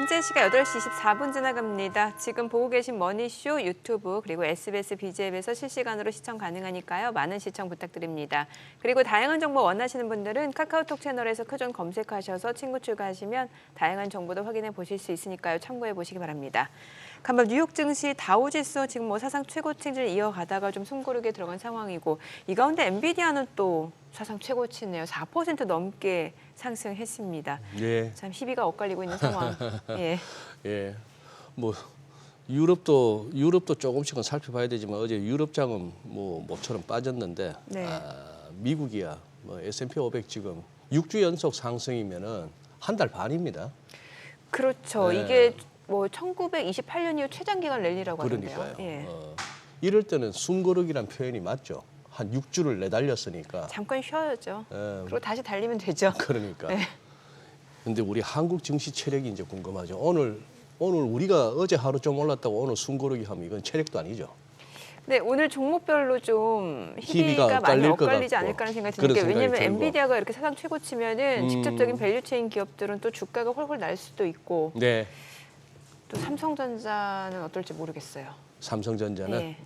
현재 시각 8시 24분 지나갑니다. 지금 보고 계신 머니쇼 유튜브 그리고 SBS BG앱에서 실시간으로 시청 가능하니까요. 많은 시청 부탁드립니다. 그리고 다양한 정보 원하시는 분들은 카카오톡 채널에서 크존 검색하셔서 친구 추가하시면 다양한 정보도 확인해 보실 수 있으니까요. 참고해 보시기 바랍니다. 간밤 뉴욕 증시 다우지수 지금 사상 최고치를 이어가다가 좀 숨고르게 들어간 상황이고 이 가운데 엔비디아는 또 사상 최고치네요. 4% 넘게 상승했습니다. 예. 참 희비가 엇갈리고 있는 상황. 예. 예. 뭐 유럽도 조금씩은 살펴봐야 되지만 어제 유럽장은 뭐 모처럼 빠졌는데 네. 미국이야 뭐 S&P 500 지금 6주 연속 상승이면은 한 달 반입니다. 그렇죠. 네. 이게 뭐 1928년 이후 최장기간 랠리라고 하는데요. 그러니까요. 예. 이럴 때는 숨고르기란 표현이 맞죠. 한 6주를 내달렸으니까. 잠깐 쉬어야죠. 예. 그리고 다시 달리면 되죠. 그러니까. 네. 근데 우리 한국 증시 체력이 이제 궁금하죠. 오늘 우리가 어제 하루 좀 올랐다고 오늘 숨고르기 하면 이건 체력도 아니죠. 네, 오늘 종목별로 좀 희비가 희비가 많이 엇갈릴 것 엇갈리지 같고. 않을까라는 생각이 그런 드는 게 왜냐하면 생각이 들고. 엔비디아가 이렇게 사상 최고치면은 직접적인 밸류체인 기업들은 또 주가가 훨훨 날 수도 있고 네. 또 삼성전자는 어떨지 모르겠어요. 삼성전자는 예.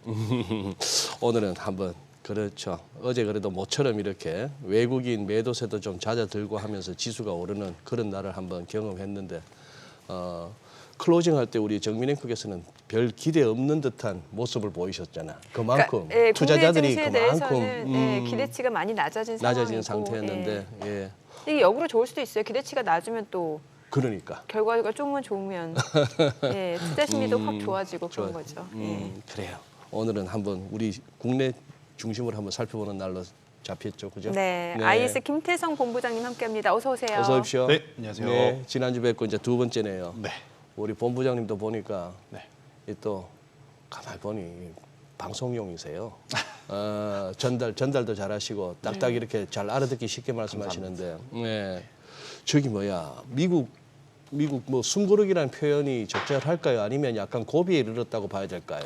오늘은 한번 그렇죠. 어제 그래도 모처럼 이렇게 외국인 매도세도 좀 잦아들고 하면서 지수가 오르는 그런 날을 한번 경험했는데 클로징 할 때 우리 정민행국에서는 별 기대 없는 듯한 모습을 보이셨잖아. 그만큼 그러니까, 예, 투자자들이 국내 증시에 그만큼 대해서는 예, 기대치가 많이 낮아진 상태였는데 예. 예. 이게 역으로 좋을 수도 있어요. 기대치가 낮으면 또 그러니까 결과가 조금은 좋으면 예, 투자 심리도 확 좋아지고 그런 거죠. 예. 그래요. 오늘은 한번 우리 국내 중심으로 한번 살펴보는 날로 잡혔죠, 그죠? 네, IS 김태성 본부장님 함께합니다. 어서 오세요. 어서 오십시오. 네, 안녕하세요. 네, 지난주 뵙고 이제 두 번째네요. 네. 우리 본부장님도 보니까 네. 또 가만히 보니 방송용이세요. 전달도 잘하시고 딱딱 이렇게 잘 알아듣기 쉽게 말씀하시는데, 네. 저기 미국 뭐 숨고르기라는 표현이 적절할까요? 아니면 약간 고비에 이르렀다고 봐야 될까요?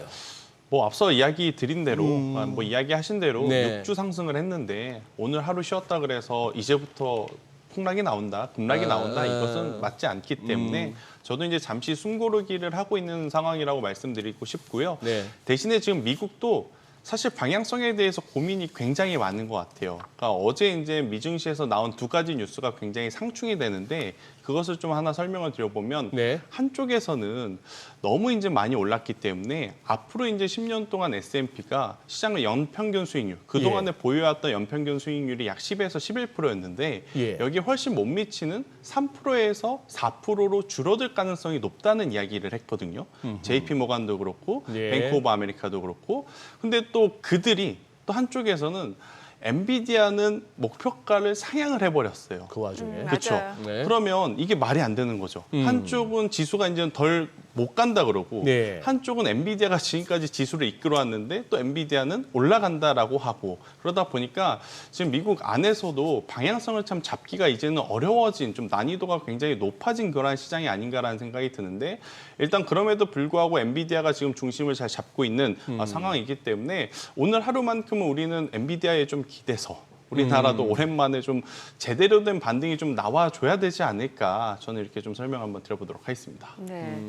뭐 앞서 이야기 드린 대로 뭐 이야기하신 대로 네. 6주 상승을 했는데 오늘 하루 쉬었다 그래서 이제부터 폭락이 나온다, 급락이 나온다 이것은 맞지 않기 때문에 저도 이제 잠시 숨고르기를 하고 있는 상황이라고 말씀드리고 싶고요. 네. 대신에 지금 미국도 사실 방향성에 대해서 고민이 굉장히 많은 것 같아요. 그러니까 어제 이제 미증시에서 나온 두 가지 뉴스가 굉장히 상충이 되는데 그것을 좀 하나 설명을 드려보면 네. 한쪽에서는 너무 이제 많이 올랐기 때문에 앞으로 이제 10년 동안 S&P가 시장의 연평균 수익률, 그동안에 보유해왔던 연평균 수익률이 약 10에서 11%였는데 예. 여기에 훨씬 못 미치는 3%에서 4%로 줄어들 가능성이 높다는 이야기를 했거든요. JP 모간도 그렇고 예. 뱅크 오브 아메리카도 그렇고. 근데 또 그들이 또 한쪽에서는 엔비디아는 목표가를 상향을 해버렸어요. 그 와중에. 맞아요. 그렇죠. 네. 그러면 이게 말이 안 되는 거죠. 한쪽은 지수가 이제 덜 못 간다 그러고 네. 한쪽은 엔비디아가 지금까지 지수를 이끌어왔는데 또 엔비디아는 올라간다라고 하고 그러다 보니까 지금 미국 안에서도 방향성을 참 잡기가 이제는 어려워진 좀 난이도가 굉장히 높아진 그러한 시장이 아닌가라는 생각이 드는데 일단 그럼에도 불구하고 엔비디아가 지금 중심을 잘 잡고 있는 상황이기 때문에 오늘 하루만큼은 우리는 엔비디아에 좀 기대서 우리나라도 오랜만에 좀 제대로 된 반등이 좀 나와줘야 되지 않을까 저는 이렇게 좀 설명 한번 드려보도록 하겠습니다. 네,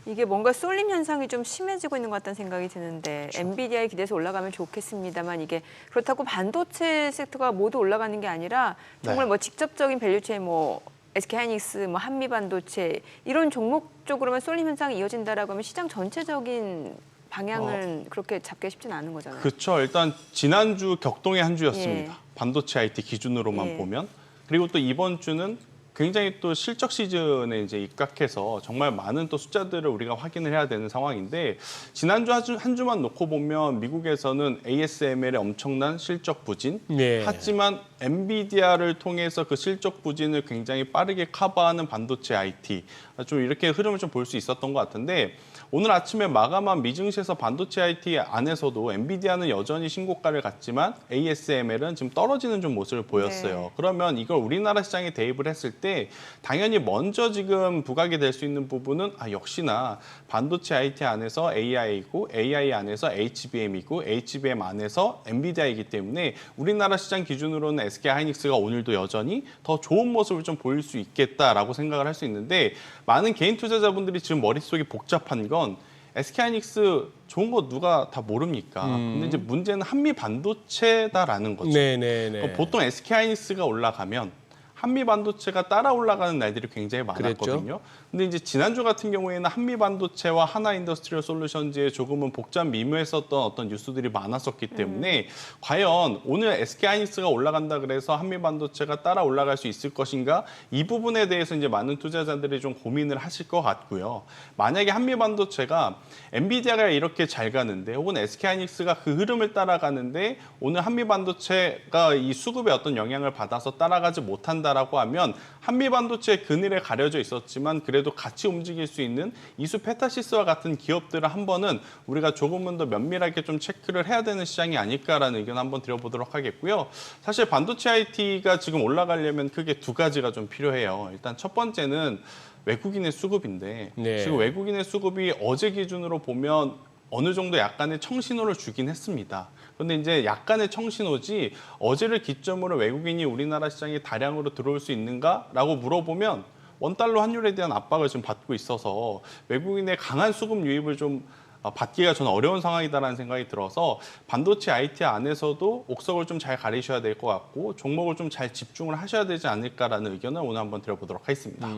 이게 뭔가 쏠림 현상이 좀 심해지고 있는 것 같다는 생각이 드는데 엔비디아에 기대서 올라가면 좋겠습니다만 이게 그렇다고 반도체 섹터가 모두 올라가는 게 아니라 정말 네. 뭐 직접적인 밸류체인 뭐 SK하이닉스, 뭐 한미반도체 이런 종목 쪽으로만 쏠림 현상이 이어진다라고 하면 시장 전체적인 방향을 그렇게 잡기 쉽지는 않은 거잖아요. 그렇죠. 일단 지난주 격동의 한 주였습니다. 예. 반도체 IT 기준으로만 예. 보면. 그리고 또 이번 주는 굉장히 또 실적 시즌에 이제 입각해서 정말 많은 또 숫자들을 우리가 확인을 해야 되는 상황인데 지난주 한 주만 놓고 보면 미국에서는 ASML의 엄청난 실적 부진. 네. 하지만 엔비디아를 통해서 그 실적 부진을 굉장히 빠르게 커버하는 반도체 IT. 좀 이렇게 흐름을 좀 볼 수 있었던 것 같은데 오늘 아침에 마감한 미증시에서 반도체 IT 안에서도 엔비디아는 여전히 신고가를 갔지만 ASML은 지금 떨어지는 좀 모습을 보였어요. 네. 그러면 이걸 우리나라 시장에 대입을 했을 때 당연히 먼저 지금 부각이 될 수 있는 부분은 역시나 반도체 IT 안에서 AI이고 AI 안에서 HBM이고 HBM 안에서 엔비디아이기 때문에 우리나라 시장 기준으로는 SK 하이닉스가 오늘도 여전히 더 좋은 모습을 좀 보일 수 있겠다라고 생각을 할 수 있는데 많은 개인 투자자분들이 지금 머릿속이 복잡한 건 SK 하이닉스 좋은 거 누가 다 모릅니까? 근데 이제 문제는 한미 반도체다라는 거죠. 네네네. 보통 SK 하이닉스가 올라가면 한미 반도체가 따라 올라가는 날들이 굉장히 많았거든요. 그랬죠. 근데 이제 지난주 같은 경우에는 한미 반도체와 하나 인더스트리얼 솔루션즈에 조금은 복잡 미묘했었던 어떤 뉴스들이 많았었기 때문에 과연 오늘 SK 하이닉스가 올라간다 그래서 한미 반도체가 따라 올라갈 수 있을 것인가? 이 부분에 대해서 이제 많은 투자자들이 좀 고민을 하실 것 같고요. 만약에 한미 반도체가 엔비디아가 이렇게 잘 가는데 혹은 SK 하이닉스가 그 흐름을 따라가는데 오늘 한미 반도체가 이 수급에 어떤 영향을 받아서 따라가지 못한다라고 하면 한미 반도체 그늘에 가려져 있었지만 그래도 같이 움직일 수 있는 이수 페타시스와 같은 기업들을 한 번은 우리가 조금은 더 면밀하게 좀 체크를 해야 되는 시장이 아닐까라는 의견 한번 드려보도록 하겠고요. 사실 반도체 IT가 지금 올라가려면 크게 두 가지가 좀 필요해요. 일단 첫 번째는 외국인의 수급인데 네. 지금 외국인의 수급이 어제 기준으로 보면 어느 정도 약간의 청신호를 주긴 했습니다. 그런데 이제 약간의 청신호지 어제를 기점으로 외국인이 우리나라 시장에 다량으로 들어올 수 있는가라고 물어보면 원달러 환율에 대한 압박을 지금 받고 있어서 외국인의 강한 수급 유입을 좀 받기가 저는 어려운 상황이다라는 생각이 들어서 반도체 IT 안에서도 옥석을 좀 잘 가리셔야 될 것 같고 종목을 좀 잘 집중을 하셔야 되지 않을까라는 의견을 오늘 한번 드려보도록 하겠습니다.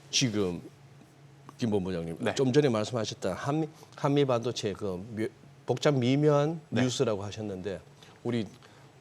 지금 김 본부장님 네. 좀 전에 말씀하셨던 한미 반도체 그 복잡 미묘한 네. 뉴스라고 하셨는데 우리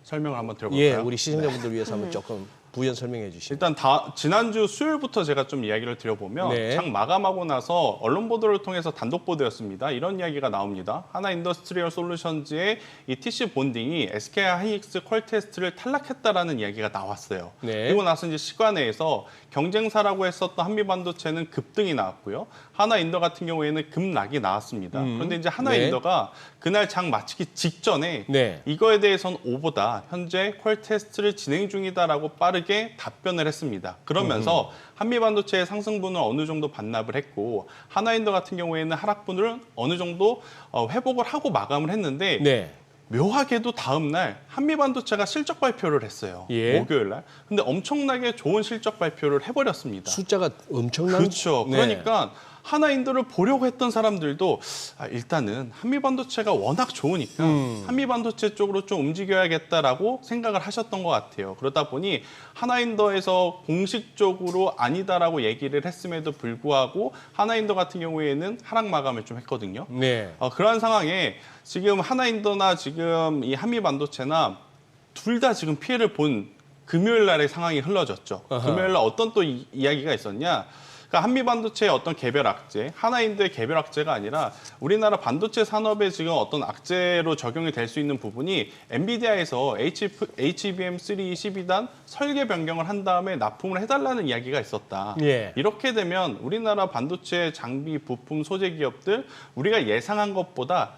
설명을 한번 드려볼까요? 우리 시청자분들 위해서 한번 조금 부연 설명해 주시죠. 일단 지난주 수요일부터 제가 좀 이야기를 드려보면 네. 장 마감하고 나서 언론 보도를 통해서 단독 보도였습니다. 이런 이야기가 나옵니다. 하나 인더스트리얼 솔루션즈의 이 TC 본딩이 SK 하이닉스 퀄테스트를 탈락했다라는 이야기가 나왔어요. 네. 그리고 나서 이제 시간회에서 경쟁사라고 했었던 한미 반도체는 급등이 나왔고요. 하나 인더 같은 경우에는 급락이 나왔습니다. 그런데 이제 하나 네. 인더가 그날 장 마치기 직전에 네. 이거에 대해서는 오보다 현재 퀄테스트를 진행 중이다라고 빠르게 답변을 했습니다. 그러면서 한미 반도체의 상승분을 어느 정도 반납을 했고 하나인더 같은 경우에는 하락분을 어느 정도 회복을 하고 마감을 했는데 네. 묘하게도 다음 날 한미 반도체가 실적 발표를 했어요. 예. 목요일 날. 근데 엄청나게 좋은 실적 발표를 해버렸습니다. 숫자가 엄청난 그렇죠. 네. 그러니까 하나인더를 보려고 했던 사람들도 일단은 한미 반도체가 워낙 좋으니까 한미 반도체 쪽으로 좀 움직여야겠다라고 생각을 하셨던 것 같아요. 그러다 보니 하나인더에서 공식적으로 아니다라고 얘기를 했음에도 불구하고 하나인더 같은 경우에는 하락 마감을 좀 했거든요. 네. 그러한 상황에 지금 하나인더나 지금 이 한미 반도체나 둘 다 지금 피해를 본 금요일 날의 상황이 흘러졌죠. 아하. 금요일 날 어떤 또 이야기가 있었냐? 그러니까 한미 반도체의 어떤 개별 악재, 하나인더의 개별 악재가 아니라 우리나라 반도체 산업에 지금 어떤 악재로 적용이 될 수 있는 부분이 엔비디아에서 HBM3 12단 설계 변경을 한 다음에 납품을 해달라는 이야기가 있었다. 예. 이렇게 되면 우리나라 반도체 장비, 부품, 소재 기업들 우리가 예상한 것보다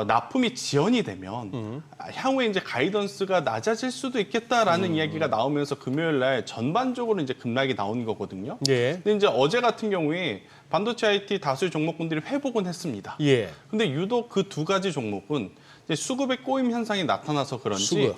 납품이 지연이 되면 향후에 이제 가이던스가 낮아질 수도 있겠다라는 이야기가 나오면서 금요일 날 전반적으로 이제 급락이 나온 거거든요. 예. 근데 이제 어제 같은 경우에 반도체 IT 다수의 종목군들이 회복은 했습니다. 예. 근데 유독 그 두 가지 종목은 이제 수급의 꼬임 현상이 나타나서 그런지 수급.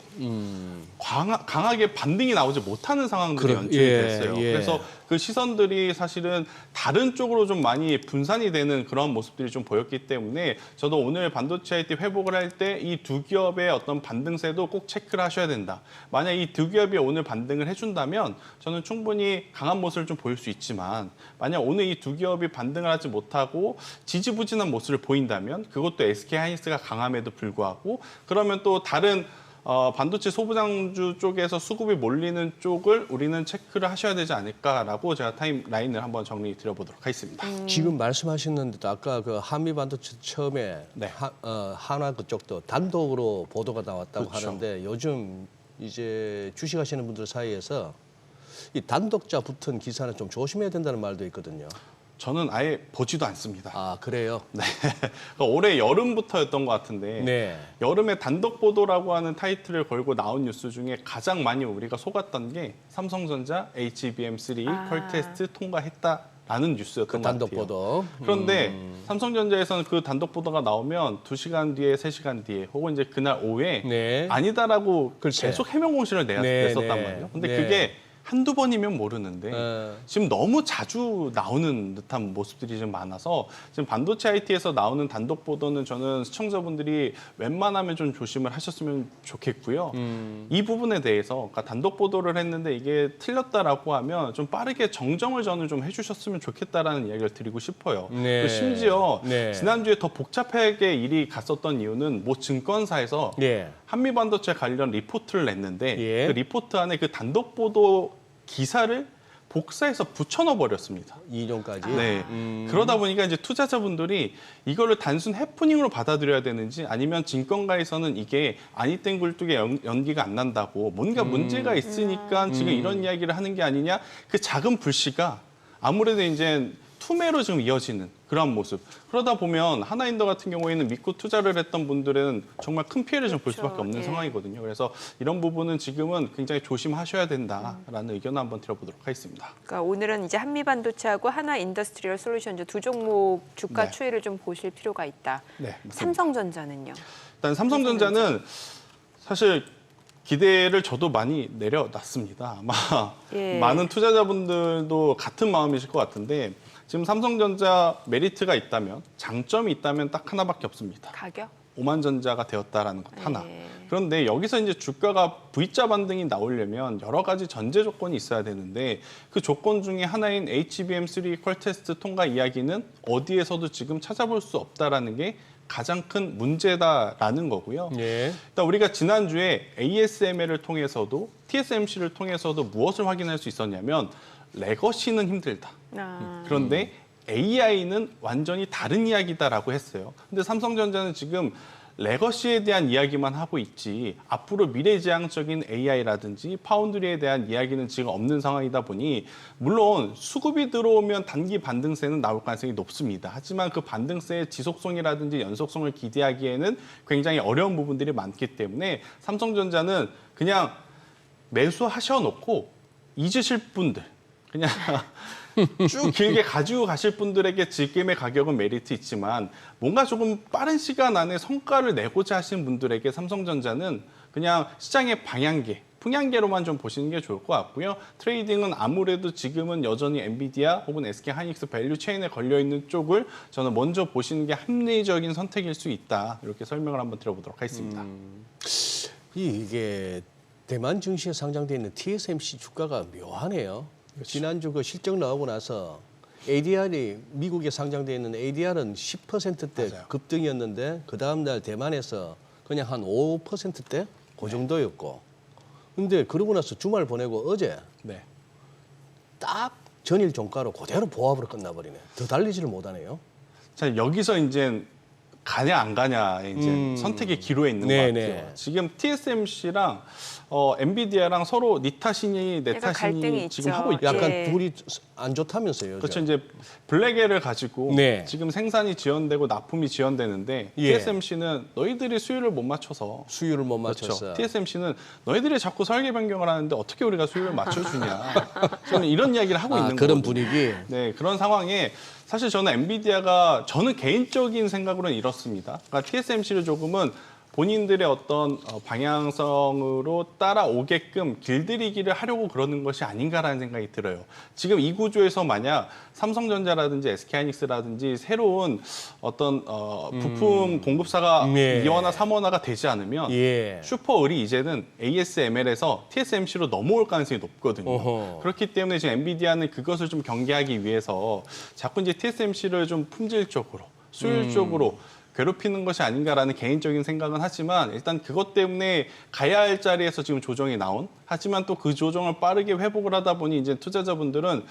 강하게 반등이 나오지 못하는 상황들이 연출이 됐어요. 예. 그래서 그 시선들이 사실은 다른 쪽으로 좀 많이 분산이 되는 그런 모습들이 좀 보였기 때문에 저도 오늘 반도체 IT 회복을 할 때 이 두 기업의 어떤 반등세도 꼭 체크를 하셔야 된다. 만약 이 두 기업이 오늘 반등을 해준다면 저는 충분히 강한 모습을 좀 보일 수 있지만 만약 오늘 이 두 기업이 반등을 하지 못하고 지지부진한 모습을 보인다면 그것도 SK 하이닉스가 강함에도 불구하고 그러면 또 다른 반도체 소부장주 쪽에서 수급이 몰리는 쪽을 우리는 체크를 하셔야 되지 않을까라고 제가 타임라인을 한번 정리 드려보도록 하겠습니다. 지금 말씀하셨는데도 아까 그 한미 반도체 처음에 네. 한화 그쪽도 단독으로 보도가 나왔다고 그렇죠. 하는데 요즘 이제 주식하시는 분들 사이에서 이 단독자 붙은 기사는 좀 조심해야 된다는 말도 있거든요. 저는 아예 보지도 않습니다. 아 그래요? 네. 그러니까 올해 여름부터였던 것 같은데 네. 여름에 단독 보도라고 하는 타이틀을 걸고 나온 뉴스 중에 가장 많이 우리가 속았던 게 삼성전자 HBM3 퀄 테스트 통과했다. 라는 뉴스였던 그 것 단독 같아요. 보도. 그런데 삼성전자에서는 그 단독 보도가 나오면 2시간 뒤에, 3시간 뒤에 혹은 이제 그날 오후에 네. 아니다라고 글쎄. 계속 해명 공시를 네, 냈었단 네. 말이에요. 근데 네. 그게 한두 번이면 모르는데 어. 지금 너무 자주 나오는 듯한 모습들이 좀 많아서 지금 반도체 IT에서 나오는 단독 보도는 저는 시청자분들이 웬만하면 좀 조심을 하셨으면 좋겠고요. 이 부분에 대해서 그러니까 단독 보도를 했는데 이게 틀렸다라고 하면 좀 빠르게 정정을 저는 좀 해주셨으면 좋겠다라는 이야기를 드리고 싶어요. 네. 그리고 심지어 네. 지난주에 더 복잡하게 일이 갔었던 이유는 모 증권사에서 예. 한미반도체 관련 리포트를 냈는데 예. 그 리포트 안에 그 단독 보도 기사를 복사해서 붙여넣어 버렸습니다. 이종까지. 네. 그러다 보니까 이제 투자자분들이 이거를 단순 해프닝으로 받아들여야 되는지 아니면 증권가에서는 이게 아니땐 굴뚝에 연기가 안 난다고 뭔가 문제가 있으니까 지금 이런 이야기를 하는 게 아니냐 그 작은 불씨가 아무래도 이제 투매로 지금 이어지는 그런 모습. 그러다 보면 하나인더 같은 경우에는 믿고 투자를 했던 분들은 정말 큰 피해를 좀 볼 그렇죠. 수밖에 없는 예. 상황이거든요. 그래서 이런 부분은 지금은 굉장히 조심하셔야 된다라는 의견을 한번 드려보도록 하겠습니다. 그러니까 오늘은 이제 한미반도체하고 하나 인더스트리얼 솔루션즈 두 종목 주가 네. 추이를 좀 보실 필요가 있다. 네, 맞습니다. 삼성전자는요? 일단 삼성전자는 사실 기대를 저도 많이 내려놨습니다. 아마 예. 많은 투자자분들도 같은 마음이실 것 같은데 지금 삼성전자 메리트가 있다면 장점이 있다면 딱 하나밖에 없습니다. 가격? 오만전자가 되었다라는 것 하나. 예. 그런데 여기서 이제 주가가 V자 반등이 나오려면 여러 가지 전제 조건이 있어야 되는데 그 조건 중에 하나인 HBM3 퀄테스트 통과 이야기는 어디에서도 지금 찾아볼 수 없다라는 게 가장 큰 문제다라는 거고요. 예. 일단 우리가 지난주에 ASML을 통해서도 TSMC를 통해서도 무엇을 확인할 수 있었냐면 레거시는 힘들다. 그런데 AI는 완전히 다른 이야기다라고 했어요. 근데 삼성전자는 지금 레거시에 대한 이야기만 하고 있지 앞으로 미래지향적인 AI라든지 파운드리에 대한 이야기는 지금 없는 상황이다 보니 물론 수급이 들어오면 단기 반등세는 나올 가능성이 높습니다. 하지만 그 반등세의 지속성이라든지 연속성을 기대하기에는 굉장히 어려운 부분들이 많기 때문에 삼성전자는 그냥 매수하셔놓고 잊으실 분들 그냥 쭉 길게 가지고 가실 분들에게 지금의 가격은 메리트 있지만 뭔가 조금 빠른 시간 안에 성과를 내고자 하시는 분들에게 삼성전자는 그냥 시장의 방향계, 풍향계로만 좀 보시는 게 좋을 것 같고요. 트레이딩은 아무래도 지금은 여전히 엔비디아 혹은 SK하이닉스 밸류 체인에 걸려있는 쪽을 저는 먼저 보시는 게 합리적인 선택일 수 있다. 이렇게 설명을 한번 드려보도록 하겠습니다. 이게 대만 증시에 상장돼 있는 TSMC 주가가 묘하네요. 지난주 그 실적 나오고 나서 ADR이 미국에 상장돼 있는 ADR은 10%대 맞아요. 급등이었는데 그 다음 날 대만에서 그냥 한 5%대 그 정도였고. 근데 그러고 나서 주말 보내고 어제 네. 딱 전일 종가로 그대로 보합으로 끝나버리네. 더 달리지를 못하네요. 자, 여기서 이제 가냐 안 가냐의 이제 선택의 기로에 있는 것 네네. 같아요. 지금 TSMC랑 엔비디아랑 서로 니 탓이니 내 약간 갈등이 탓이니 지금 있죠. 하고 있죠. 약간 예. 둘이 안 좋다면서요. 그렇죠. 이제 블랙엘을 가지고 네. 지금 생산이 지연되고 납품이 지연되는데 예. TSMC는 너희들이 수율을 못 맞춰서 수율을 못 그렇죠. 맞췄어. TSMC는 너희들이 자꾸 설계 변경을 하는데 어떻게 우리가 수율을 맞춰주냐. 저는 이런 이야기를 하고 있는 그런 거거든요. 분위기. 네, 그런 상황에 사실 저는 엔비디아가 저는 개인적인 생각으로는 이렇습니다. 그러니까 TSMC를 조금은 본인들의 어떤 방향성으로 따라오게끔 길들이기를 하려고 그러는 것이 아닌가라는 생각이 들어요. 지금 이 구조에서 만약 삼성전자라든지 SK하이닉스라든지 새로운 어떤 부품 공급사가 예. 2원화, 3원화가 되지 않으면 예. 슈퍼을이 이제는 ASML에서 TSMC로 넘어올 가능성이 높거든요. 어허. 그렇기 때문에 지금 엔비디아는 그것을 좀 경계하기 위해서 자꾸 이제 TSMC를 좀 품질적으로, 수율적으로 괴롭히는 것이 아닌가라는 개인적인 생각은 하지만 일단 그것 때문에 가야 할 자리에서 지금 조정이 나온 하지만 또 그 조정을 빠르게 회복을 하다 보니 이제 투자자분들은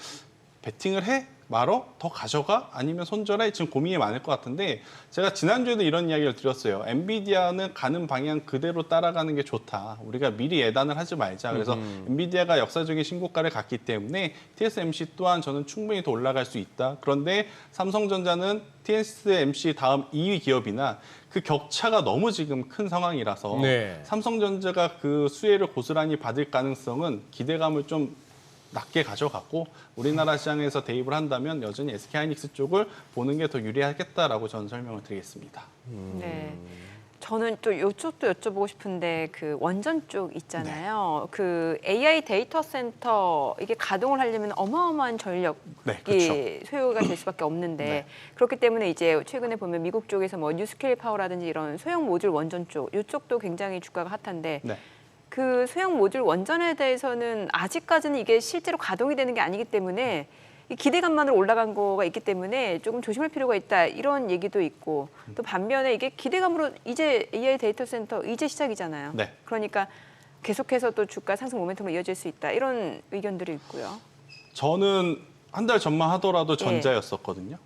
베팅을 해? 말어? 더 가져가? 아니면 손절해? 지금 고민이 많을 것 같은데 제가 지난주에도 이런 이야기를 드렸어요. 엔비디아는 가는 방향 그대로 따라가는 게 좋다. 우리가 미리 예단을 하지 말자. 그래서 엔비디아가 역사적인 신고가를 갔기 때문에 TSMC 또한 저는 충분히 더 올라갈 수 있다. 그런데 삼성전자는 TSMC 다음 2위 기업이나 그 격차가 너무 지금 큰 상황이라서 네. 삼성전자가 그 수혜를 고스란히 받을 가능성은 기대감을 좀 낮게 가져가고 우리나라 시장에서 대입을 한다면 여전히 SK하이닉스 쪽을 보는 게 더 유리하겠다라고 저는 설명을 드리겠습니다. 네. 저는 또 이쪽도 여쭤보고 싶은데 그 원전 쪽 있잖아요. 그 AI 데이터 센터 이게 가동을 하려면 어마어마한 전력이 네, 그렇죠. 소요가 될 수밖에 없는데 네. 그렇기 때문에 이제 최근에 보면 미국 쪽에서 뭐 뉴스케일 파워라든지 이런 소형 모듈 원전 쪽 이쪽도 굉장히 주가가 핫한데 네. 그 소형 모듈 원전에 대해서는 아직까지는 이게 실제로 가동이 되는 게 아니기 때문에 이 기대감만으로 올라간 거가 있기 때문에 조금 조심할 필요가 있다 이런 얘기도 있고 또 반면에 이게 기대감으로 이제 AI 데이터 센터 이제 시작이잖아요. 네. 그러니까 계속해서 또 주가 상승 모멘텀으로 이어질 수 있다 이런 의견들이 있고요. 저는 한 달 전만 하더라도 전자였었거든요.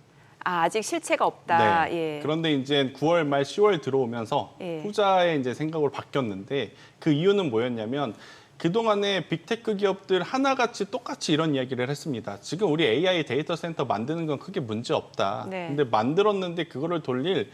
아직 실체가 없다. 네. 예. 그런데 이제 9월 말 10월 들어오면서 예. 후자의 이제 생각으로 바뀌었는데 그 이유는 뭐였냐면 그동안에 빅테크 기업들 하나같이 똑같이 이런 이야기를 했습니다. 지금 우리 AI 데이터 센터 만드는 건 크게 문제 없다. 네. 근데 만들었는데 그거를 돌릴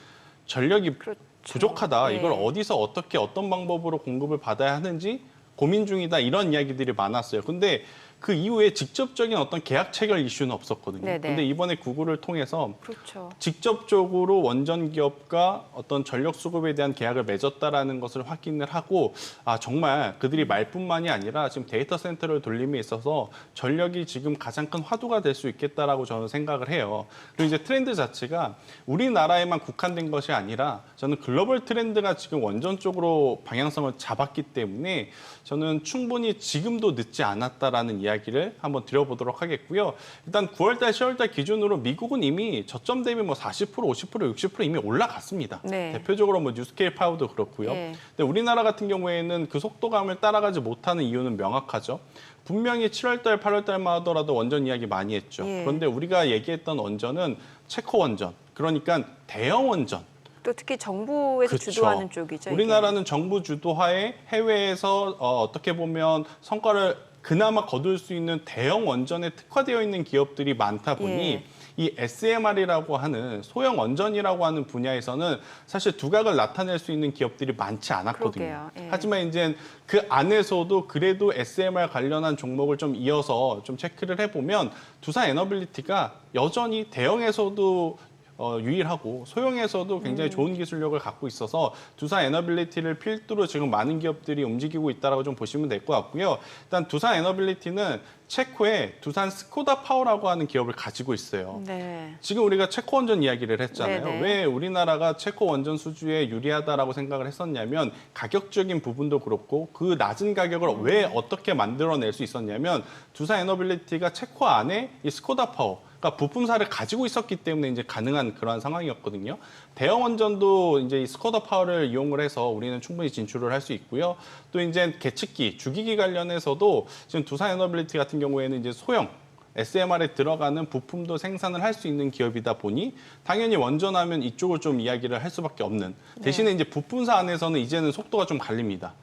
전력이 그렇죠. 부족하다. 예. 이걸 어디서 어떻게 어떤 방법으로 공급을 받아야 하는지 고민 중이다. 이런 이야기들이 많았어요. 근데 그 이후에 직접적인 어떤 계약 체결 이슈는 없었거든요. 네네. 근데 이번에 구글을 통해서 그렇죠. 직접적으로 원전 기업과 어떤 전력 수급에 대한 계약을 맺었다라는 것을 확인을 하고 아 정말 그들이 말뿐만이 아니라 지금 데이터 센터를 돌림에 있어서 전력이 지금 가장 큰 화두가 될 수 있겠다라고 저는 생각을 해요. 그리고 이제 트렌드 자체가 우리나라에만 국한된 것이 아니라 저는 글로벌 트렌드가 지금 원전 쪽으로 방향성을 잡았기 때문에 저는 충분히 지금도 늦지 않았다라는 이야기를 한번 드려보도록 하겠고요. 일단 9월달, 10월달 기준으로 미국은 이미 저점 대비 뭐 40%, 50%, 60% 이미 올라갔습니다. 네. 대표적으로 뭐 뉴스케일 파워도 그렇고요. 네. 근데 우리나라 같은 경우에는 그 속도감을 따라가지 못하는 이유는 명확하죠. 분명히 7월달, 8월달만 하더라도 원전 이야기 많이 했죠. 예. 그런데 우리가 얘기했던 원전은 체코 원전, 그러니까 대형 원전. 또 특히 정부에서 그렇죠. 주도하는 쪽이죠. 이게. 우리나라는 정부 주도하에 해외에서 어떻게 보면 성과를 그나마 거둘 수 있는 대형 원전에 특화되어 있는 기업들이 많다 보니 예. 이 SMR이라고 하는 소형 원전이라고 하는 분야에서는 사실 두각을 나타낼 수 있는 기업들이 많지 않았거든요. 그러게요. 예. 하지만 이제 그 안에서도 그래도 SMR 관련한 종목을 좀 이어서 좀 체크를 해보면 두산 에너빌리티가 여전히 대형에서도 유일하고 소형에서도 굉장히 좋은 기술력을 갖고 있어서 두산 에너빌리티를 필두로 지금 많은 기업들이 움직이고 있다라고 좀 보시면 될 것 같고요. 일단 두산 에너빌리티는 체코에 두산 스코다 파워라고 하는 기업을 가지고 있어요. 네. 지금 우리가 체코 원전 이야기를 했잖아요. 네네. 왜 우리나라가 체코 원전 수주에 유리하다라고 생각을 했었냐면 가격적인 부분도 그렇고 그 낮은 가격을 왜 어떻게 만들어낼 수 있었냐면 두산 에너빌리티가 체코 안에 이 스코다 파워 그러니까 부품사를 가지고 있었기 때문에 이제 가능한 그러한 상황이었거든요. 대형 원전도 이제 이 스코다 파워를 이용을 해서 우리는 충분히 진출을 할 수 있고요. 또 이제 계측기, 주기기 관련해서도 지금 두산 에너빌리티 같은 경우에는 이제 소형 SMR에 들어가는 부품도 생산을 할 수 있는 기업이다 보니 당연히 원전하면 이쪽을 좀 이야기를 할 수밖에 없는. 대신에 이제 부품사 안에서는 이제는 속도가 좀 갈립니다.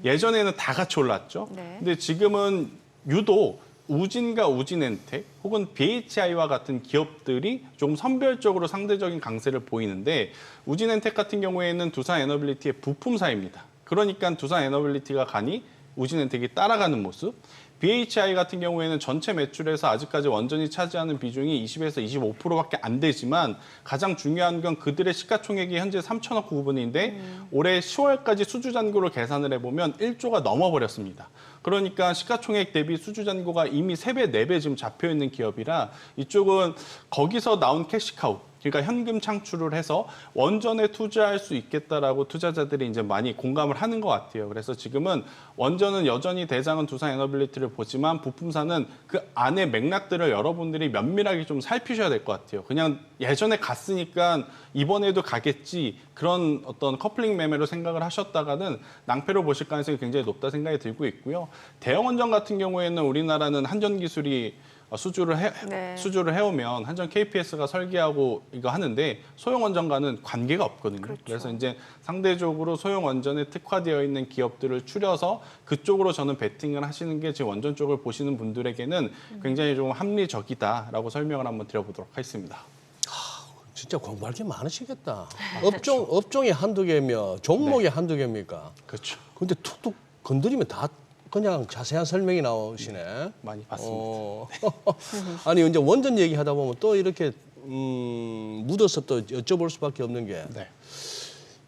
예전에는 다 같이 올랐죠. 네. 근데 지금은 유독 우진과 우진엔텍 혹은 BHI와 같은 기업들이 좀 선별적으로 상대적인 강세를 보이는데 우진엔텍 같은 경우에는 두산 에너빌리티의 부품사입니다. 그러니까 두산 에너빌리티가 가니 우진엔텍이 따라가는 모습. BHI 같은 경우에는 전체 매출에서 아직까지 원전이 차지하는 비중이 20에서 25%밖에 안 되지만 가장 중요한 건 그들의 시가총액이 현재 3천억 구분인데 올해 10월까지 수주 잔고를 계산을 해보면 1조가 넘어버렸습니다. 그러니까 시가총액 대비 수주 잔고가 이미 3배, 4배 지금 잡혀 있는 기업이라 이쪽은 거기서 나온 캐시카우 그러니까 현금 창출을 해서 원전에 투자할 수 있겠다라고 투자자들이 이제 많이 공감을 하는 것 같아요. 그래서 지금은 원전은 여전히 대장은 두산 에너빌리티를 보지만 부품사는 그 안에 맥락들을 여러분들이 면밀하게 좀 살피셔야 될 것 같아요. 그냥 예전에 갔으니까 이번에도 가겠지 그런 어떤 커플링 매매로 생각을 하셨다가는 낭패로 보실 가능성이 굉장히 높다 생각이 들고 있고요. 대형 원전 같은 경우에는 우리나라는 한전 기술이 수주를 해오면 한전 KPS가 설계하고 이거 하는데 소형 원전과는 관계가 없거든요. 그렇죠. 그래서 이제 상대적으로 소형 원전에 특화되어 있는 기업들을 추려서 그쪽으로 저는 베팅을 하시는 게 지금 원전 쪽을 보시는 분들에게는 굉장히 좀 합리적이다라고 설명을 한번 드려보도록 하겠습니다. 진짜 공부할 게 많으시겠다. 업종이 한두 개며 종목이 한두 개입니까? 그렇죠. 근데 툭툭 건드리면 다 그냥 자세한 설명이 나오시네. 많이 봤습니다. 아니 이제 원전 얘기하다 보면 또 이렇게 묻어서 또 여쭤볼 수밖에 없는 게 네.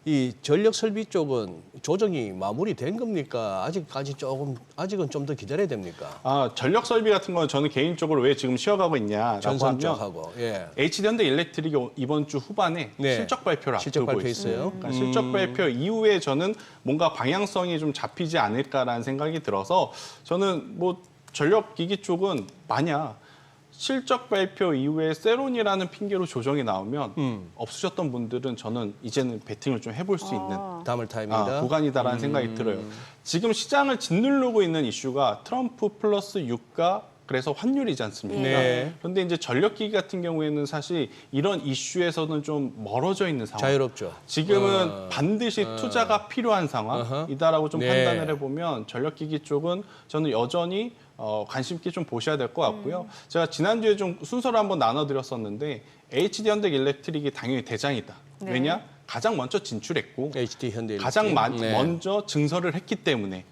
이 전력 설비 쪽은 조정이 마무리된 겁니까? 아직은 좀 더 기다려야 됩니까? 전력 설비 같은 건 저는 개인적으로 왜 지금 쉬어가고 있냐라고 전선 하면 쪽하고 예. HD현대일렉트릭이 이번 주 후반에 네. 실적 발표를 실적 앞두고 발표 있어요. 있어요? 그러니까 실적 발표 이후에 저는 뭔가 방향성이 좀 잡히지 않을까라는 생각이 들어서 저는 뭐 전력기기 쪽은 만약 실적 발표 이후에 세론이라는 핑계로 조정이 나오면 없으셨던 분들은 저는 이제는 베팅을 좀 해볼 수 있는 다음을 타임입니다. 구간이다라는 생각이 들어요. 지금 시장을 짓누르고 있는 이슈가 트럼프 플러스 유가 그래서 환율이지 않습니까? 네. 그런데 이제 전력기기 같은 경우에는 사실 이런 이슈에서는 좀 멀어져 있는 상황. 자유롭죠. 지금은 반드시 투자가 필요한 상황이다라고 좀 네. 판단을 해보면 전력기기 쪽은 저는 여전히 관심 있게 좀 보셔야 될 것 같고요. 제가 지난주에 좀 순서를 한번 나눠드렸었는데 HD현대일렉트릭이 당연히 대장이다. 네. 왜냐? 가장 먼저 진출했고 HD현대일렉트릭. 가장 네. 먼저 증설을 했기 때문에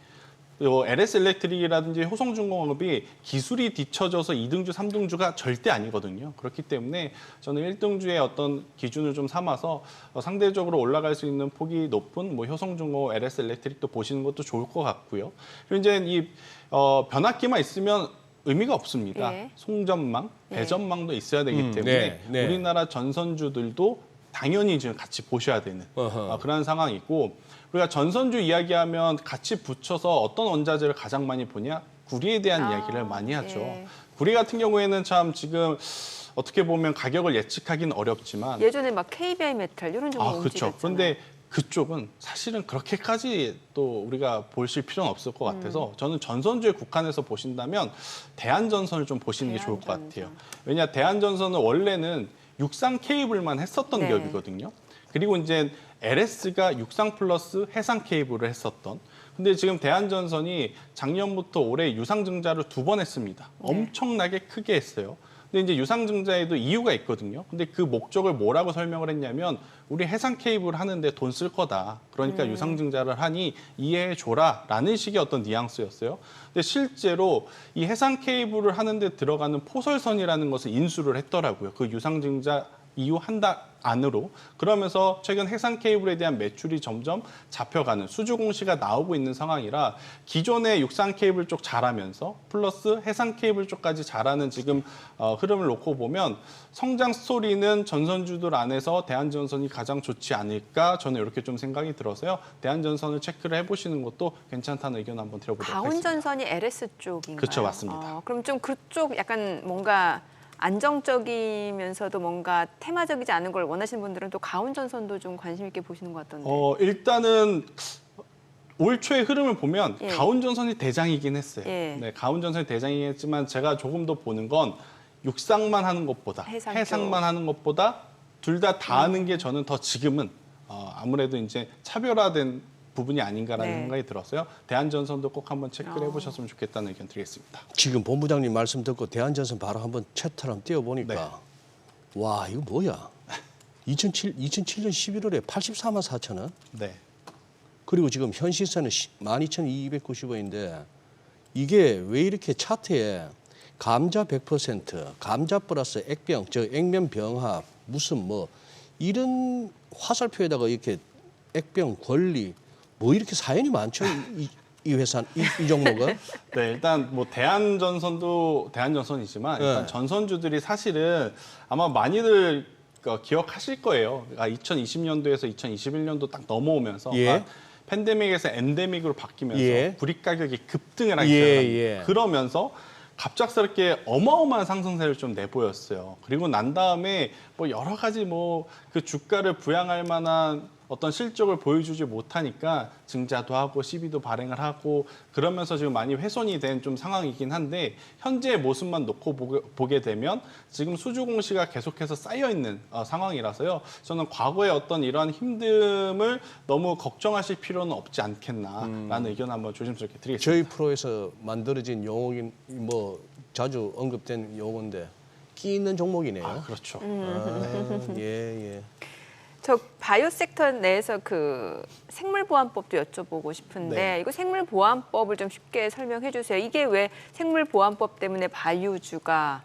LS일렉트릭이라든지 호성중공업이 기술이 뒤처져서 2등주, 3등주가 절대 아니거든요. 그렇기 때문에 저는 1등주의 어떤 기준을 좀 삼아서 상대적으로 올라갈 수 있는 폭이 높은 뭐 효성중공업, LS일렉트릭도 보시는 것도 좋을 것 같고요. 그리고 이제 이 변압기만 있으면 의미가 없습니다. 예. 송전망, 배전망도 있어야 되기 때문에 네, 네. 우리나라 전선주들도 당연히 지금 같이 보셔야 되는 그런 상황이고 우리가 전선주 이야기하면 같이 붙여서 어떤 원자재를 가장 많이 보냐? 구리에 대한 이야기를 많이 하죠. 예. 구리 같은 경우에는 참 지금 어떻게 보면 가격을 예측하기는 어렵지만 예전에 막 KBI 메탈 이런 종목 그렇죠. 움직였잖아요. 그런데 그쪽은 사실은 그렇게까지 또 우리가 보실 필요는 없을 것 같아서 저는 전선주에 국한해서 보신다면 대한전선을 좀 보시는 게 좋을 것 대한전선. 같아요. 왜냐 대한전선은 원래는 육상 케이블만 했었던 네. 기업이거든요. 그리고 이제 LS가 육상 플러스 해상 케이블을 했었던. 근데 지금 대한전선이 작년부터 올해 유상증자를 2번 했습니다. 네. 엄청나게 크게 했어요. 근데 이제 유상증자에도 이유가 있거든요. 근데 그 목적을 뭐라고 설명을 했냐면 우리 해상 케이블 하는데 돈 쓸 거다. 그러니까 유상증자를 하니 이해해줘라라는 식의 어떤 뉘앙스였어요. 근데 실제로 이 해상 케이블을 하는데 들어가는 포설선이라는 것을 인수를 했더라고요. 그 유상증자 이후 한 달 안으로. 그러면서 최근 해상 케이블에 대한 매출이 점점 잡혀가는 수주 공시가 나오고 있는 상황이라 기존의 육상 케이블 쪽 잘하면서 플러스 해상 케이블 쪽까지 잘하는 지금 흐름을 놓고 보면 성장 스토리는 전선주들 안에서 대한전선이 가장 좋지 않을까 저는 이렇게 좀 생각이 들어서요. 대한전선을 체크를 해보시는 것도 괜찮다는 의견 한번 드려보도록 하겠습니다. 가온전선이 LS 쪽인가요? 그렇죠, 맞습니다. 그럼 좀 그쪽 약간 뭔가 안정적이면서도 뭔가 테마적이지 않은 걸 원하시는 분들은 또 가온전선도 좀 관심 있게 보시는 것 같던데. 일단은 올 초의 흐름을 보면 예. 가온전선이 대장이긴 했어요. 예. 네, 가온전선이 대장이긴 했지만 제가 조금 더 보는 건 육상만 하는 것보다 해상 해상만 하는 것보다 둘 다 하는 게 저는 더 지금은 아무래도 이제 차별화된 부분이 아닌가라는 네. 생각이 들었어요. 대한전선도 꼭 한번 체크를 해보셨으면 좋겠다는 의견 드리겠습니다. 지금 본부장님 말씀 듣고 대한전선 바로 한번 차트를 한번 띄워보니까 네. 와 이거 뭐야? 2007년 11월에 84만 4천 원. 네. 그리고 지금 현 시세는 12,290원인데 이게 왜 이렇게 차트에 감자 100%, 감자 플러스 액병, 액면 병합 무슨 뭐 이런 화살표에다가 이렇게 액병 권리 뭐 이렇게 사연이 많죠 이 회사 이 종목은. 네, 일단 뭐 대한전선도 대한전선이지만 일단 네. 전선주들이 사실은 아마 많이들 기억하실 거예요. 2020년도에서 2021년도 딱 넘어오면서 예. 팬데믹에서 엔데믹으로 바뀌면서 예. 구리 가격이 급등을 하기 예, 시작합니다. 예. 그러면서 갑작스럽게 어마어마한 상승세를 좀 내보였어요. 그리고 난 다음에 뭐 여러 가지 뭐 그 주가를 부양할 만한 어떤 실적을 보여주지 못하니까 증자도 하고 시비도 발행을 하고 그러면서 지금 많이 훼손이 된 좀 상황이긴 한데 현재의 모습만 놓고 보게 되면 지금 수주 공시가 계속해서 쌓여 있는 상황이라서요. 저는 과거의 어떤 이러한 힘듦을 너무 걱정하실 필요는 없지 않겠나라는 의견 한번 조심스럽게 드리겠습니다. 저희 프로에서 만들어진 용어인 뭐 자주 언급된 용어인데 끼 있는 종목이네요. 그렇죠. 예, 예. 저 바이오 섹터 내에서 그 생물보안법도 여쭤보고 싶은데 네. 이거 생물보안법을 좀 쉽게 설명해 주세요. 이게 왜 생물보안법 때문에 바이오주가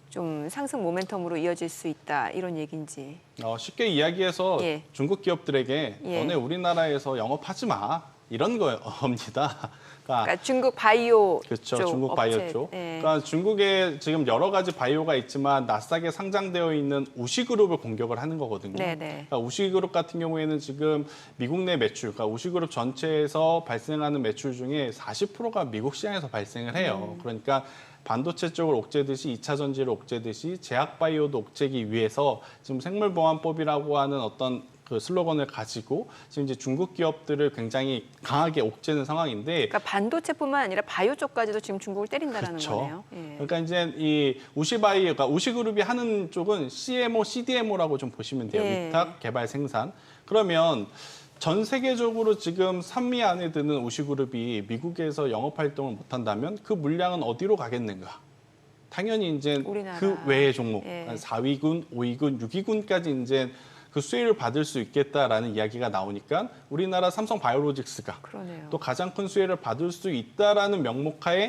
좀 상승 모멘텀으로 이어질 수 있다 이런 얘기인지. 쉽게 이야기해서 예. 중국 기업들에게 예. 너네 우리나라에서 영업하지 마 이런 겁니다. 그러니까 중국 바이오 그렇죠. 쪽 중국 업체. 바이오 쪽. 예. 그러니까 중국에 지금 여러 가지 바이오가 있지만 나스닥에 상장되어 있는 우시그룹을 공격을 하는 거거든요. 네네. 그러니까 우시그룹 같은 경우에는 지금 미국 내 매출, 그러니까 우시그룹 전체에서 발생하는 매출 중에 40%가 미국 시장에서 발생을 해요. 그러니까 반도체 쪽을 옥죄듯이 2차 전지를 옥죄듯이 제약바이오도 옥죄기 위해서 지금 생물보안법이라고 하는 어떤 그 슬로건을 가지고 지금 이제 중국 기업들을 굉장히 강하게 옥죄는 상황인데 그러니까 반도체뿐만 아니라 바이오 쪽까지도 지금 중국을 때린다라는 그렇죠. 거네요. 예. 그러니까 이제 이 우시바이오, 그러니까 우시그룹이 하는 쪽은 CMO, CDMO라고 좀 보시면 돼요. 예. 위탁, 개발, 생산. 그러면 전 세계적으로 지금 3위 안에 드는 우시그룹이 미국에서 영업 활동을 못한다면 그 물량은 어디로 가겠는가? 당연히 이제 우리나라. 그 외의 종목, 예. 4위군, 5위군, 6위군까지 이제 그 수혜를 받을 수 있겠다라는 이야기가 나오니까 우리나라 삼성 바이오로직스가 그러네요. 또 가장 큰 수혜를 받을 수 있다라는 명목하에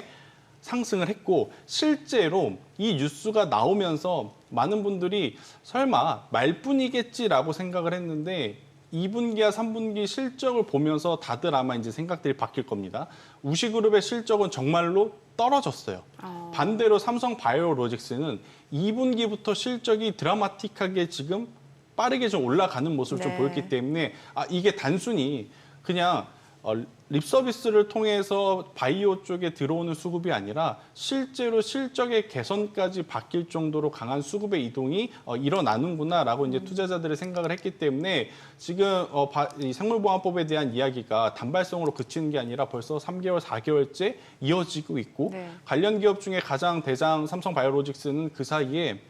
상승을 했고 실제로 이 뉴스가 나오면서 많은 분들이 설마 말뿐이겠지라고 생각을 했는데 2분기와 3분기 실적을 보면서 다들 아마 이제 생각들이 바뀔 겁니다. 우시그룹의 실적은 정말로 떨어졌어요. 반대로 삼성 바이오로직스는 2분기부터 실적이 드라마틱하게 지금 빠르게 좀 올라가는 모습을 좀 네. 보였기 때문에 이게 단순히 그냥 립 서비스를 통해서 바이오 쪽에 들어오는 수급이 아니라 실제로 실적의 개선까지 바뀔 정도로 강한 수급의 이동이 일어나는구나라고 이제 투자자들의 생각을 했기 때문에 지금 이 생물보안법에 대한 이야기가 단발성으로 그치는 게 아니라 벌써 3개월, 4개월째 이어지고 있고 네. 관련 기업 중에 가장 대장 삼성 바이오로직스는 그 사이에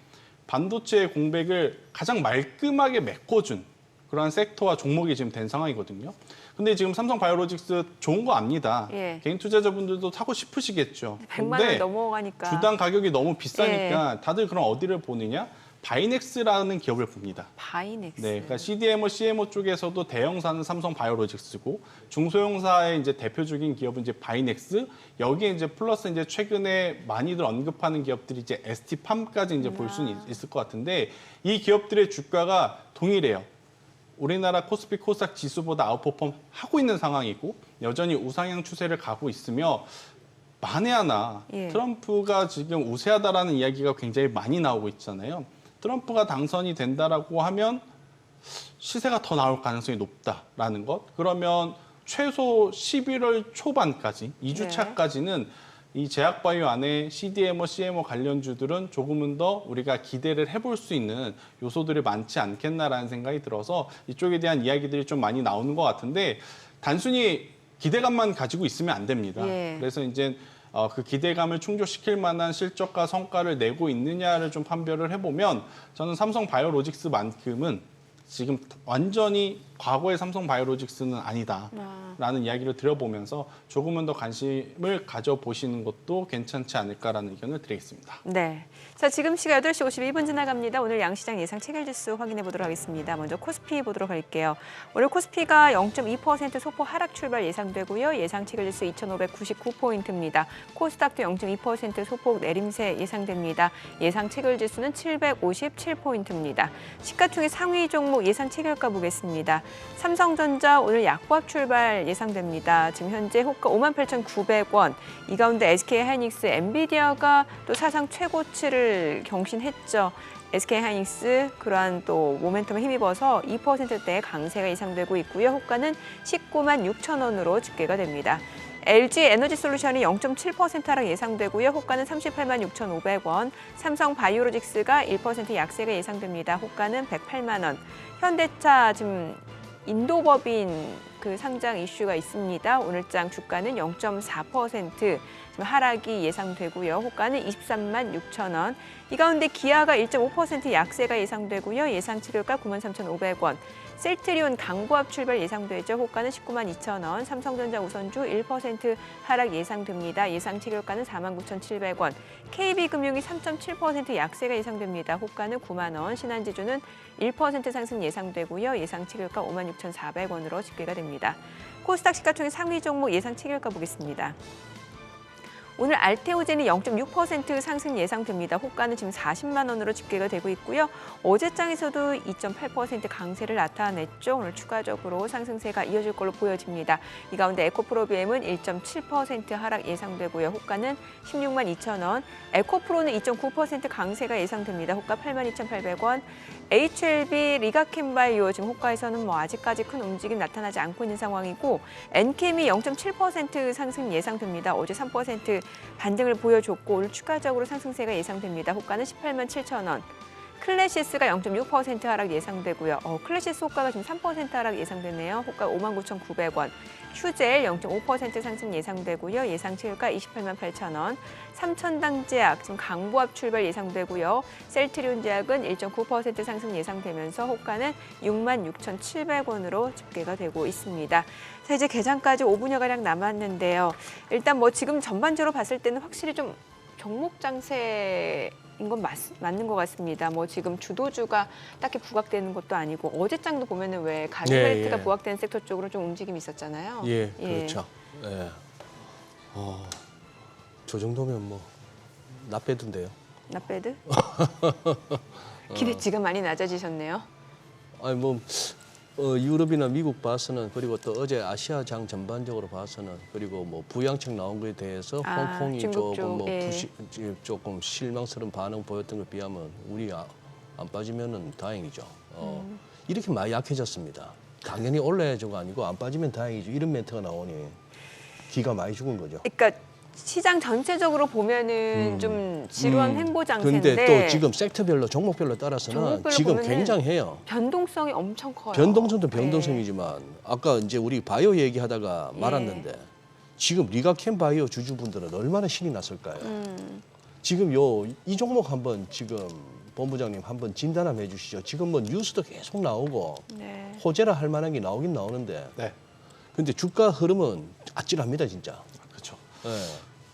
반도체 공백을 가장 말끔하게 메꿔준 그러한 섹터와 종목이 지금 된 상황이거든요. 근데 지금 삼성 바이오로직스 좋은 거 압니다. 예. 개인 투자자분들도 사고 싶으시겠죠. 100만 원 근데 넘어가니까. 주당 가격이 너무 비싸니까 다들 그럼 어디를 보느냐? 바이넥스라는 기업을 봅니다. 바이넥스. 네, 그러니까 CDMO, CMO 쪽에서도 대형사는 삼성 바이오로직스고 중소형사의 이제 대표적인 기업은 이제 바이넥스. 여기에 이제 플러스 이제 최근에 많이들 언급하는 기업들이 이제 ST팜까지 이제 볼 수는 있을 것 같은데 이 기업들의 주가가 동일해요. 우리나라 코스피 코스닥 지수보다 아웃퍼폼 하고 있는 상황이고 여전히 우상향 추세를 가고 있으며 만에 하나 예. 트럼프가 지금 우세하다라는 이야기가 굉장히 많이 나오고 있잖아요. 트럼프가 당선이 된다라고 하면 시세가 더 나올 가능성이 높다라는 것. 그러면 최소 11월 초반까지, 2주차까지는 이 제약바이오 안에 CDMO, CMO 관련주들은 조금은 더 우리가 기대를 해볼 수 있는 요소들이 많지 않겠나라는 생각이 들어서 이쪽에 대한 이야기들이 좀 많이 나오는 것 같은데 단순히 기대감만 가지고 있으면 안 됩니다. 예. 그래서 이제 그 기대감을 충족시킬 만한 실적과 성과를 내고 있느냐를 좀 판별을 해보면 저는 삼성 바이오로직스만큼은 지금 완전히 과거의 삼성 바이오로직스는 아니다라는 이야기를 드려보면서 조금은 더 관심을 가져보시는 것도 괜찮지 않을까라는 의견을 드리겠습니다. 네. 자, 지금 시각 8시 52분 지나갑니다. 오늘 양시장 예상 체결지수 확인해 보도록 하겠습니다. 먼저 코스피 보도록 할게요. 오늘 코스피가 0.2% 소폭 하락 출발 예상되고요. 예상 체결지수 2,599포인트입니다. 코스닥도 0.2% 소폭 내림세 예상됩니다. 예상 체결지수는 757포인트입니다. 시가총액 상위 종목 예상 체결가 보겠습니다. 삼성전자 오늘 약보합 출발 예상됩니다. 지금 현재 호가 58,900원. 이 가운데 SK하이닉스, 엔비디아가 또 사상 최고치를 경신했죠. SK하이닉스 그러한 또 모멘텀에 힘입어서 2%대의 강세가 예상되고 있고요. 호가는 19만 6천 원으로 집계가 됩니다. LG 에너지솔루션이 0.7% 하락 예상되고요. 호가는 38만 6,500원. 삼성 바이오로직스가 1% 약세가 예상됩니다. 호가는 108만 원. 현대차 지금 인도법인 그 상장 이슈가 있습니다. 오늘장 주가는 0.4% 지금 하락이 예상되고요. 호가는 23만 6천 원. 이 가운데 기아가 1.5% 약세가 예상되고요. 예상 치료가 93,500원. 셀트리온 강보합 출발 예상되죠. 호가는 19만 2천 원. 삼성전자 우선주 1% 하락 예상됩니다. 예상 체결가는 49,700원. KB금융이 3.7% 약세가 예상됩니다. 호가는 9만 원. 신한지주는 1% 상승 예상되고요. 예상 체결가 56,400원으로 집계가 됩니다. 코스닥 시가총액 상위 종목 예상 체결가 보겠습니다. 오늘 알테오젠이 0.6% 상승 예상됩니다. 호가는 지금 40만 원으로 집계가 되고 있고요. 어제장에서도 2.8% 강세를 나타냈죠. 오늘 추가적으로 상승세가 이어질 걸로 보여집니다. 이 가운데 에코프로비엠은 1.7% 하락 예상되고요. 호가는 16만 2천 원. 에코프로는 2.9% 강세가 예상됩니다. 호가 8만 2,800원. HLB 리가캠바이오 지금 호가에서는 아직까지 큰 움직임 나타나지 않고 있는 상황이고 엔캠이 0.7% 상승 예상됩니다. 어제 3% 반등을 보여줬고 오늘 추가적으로 상승세가 예상됩니다. 호가는 18만 7천 원. 클래시스가 0.6% 하락 예상되고요. 클래시스 호가가 지금 3% 하락 예상되네요. 호가 59,900원. 휴젤 0.5% 상승 예상되고요. 예상 체결가 28만 8천 원. 삼천당제약 지금 강보합 출발 예상되고요. 셀트리온 제약은 1.9% 상승 예상되면서 호가는 6만 6,700원으로 집계가 되고 있습니다. 자, 이제 개장까지 5분여가량 남았는데요. 일단 지금 전반적으로 봤을 때는 확실히 좀 종목 장세인 건 맞는 것 같습니다. 지금 주도주가 딱히 부각되는 것도 아니고 어제장도 보면은 왜 가스벨트가 부각되는 섹터 쪽으로 좀 움직임이 있었잖아요. 예, 그렇죠. 예. 저 정도면 나빼던데요. 나빼드? 기대치가 많이 낮아지셨네요. 아니 유럽이나 미국 봐서는 그리고 또 어제 아시아장 전반적으로 봐서는 그리고 부양책 나온 거에 대해서 홍콩이 조금 실망스러운 반응 보였던 것에 비하면 우리 안 빠지면은 다행이죠. 이렇게 많이 약해졌습니다. 당연히 올라야죠가 아니고 안 빠지면 다행이죠. 이런 멘트가 나오니 기가 많이 죽은 거죠. 그러니까 시장 전체적으로 보면은 좀 지루한 횡보 장세인데 근데 또 지금 섹터별로 종목별로 따라서는 지금 굉장해요. 변동성이 엄청 커요. 변동성도 변동성이지만 아까 이제 우리 바이오 얘기하다가 말았는데 지금 리가캠 바이오 주주분들은 얼마나 신이 났을까요? 지금 이 종목 한번 지금 본부장님 한번 진단 한번 해주시죠. 지금 뉴스도 계속 나오고 호재라 할 만한 게 나오긴 나오는데 근데 주가 흐름은 아찔합니다 진짜. 그렇죠. 네.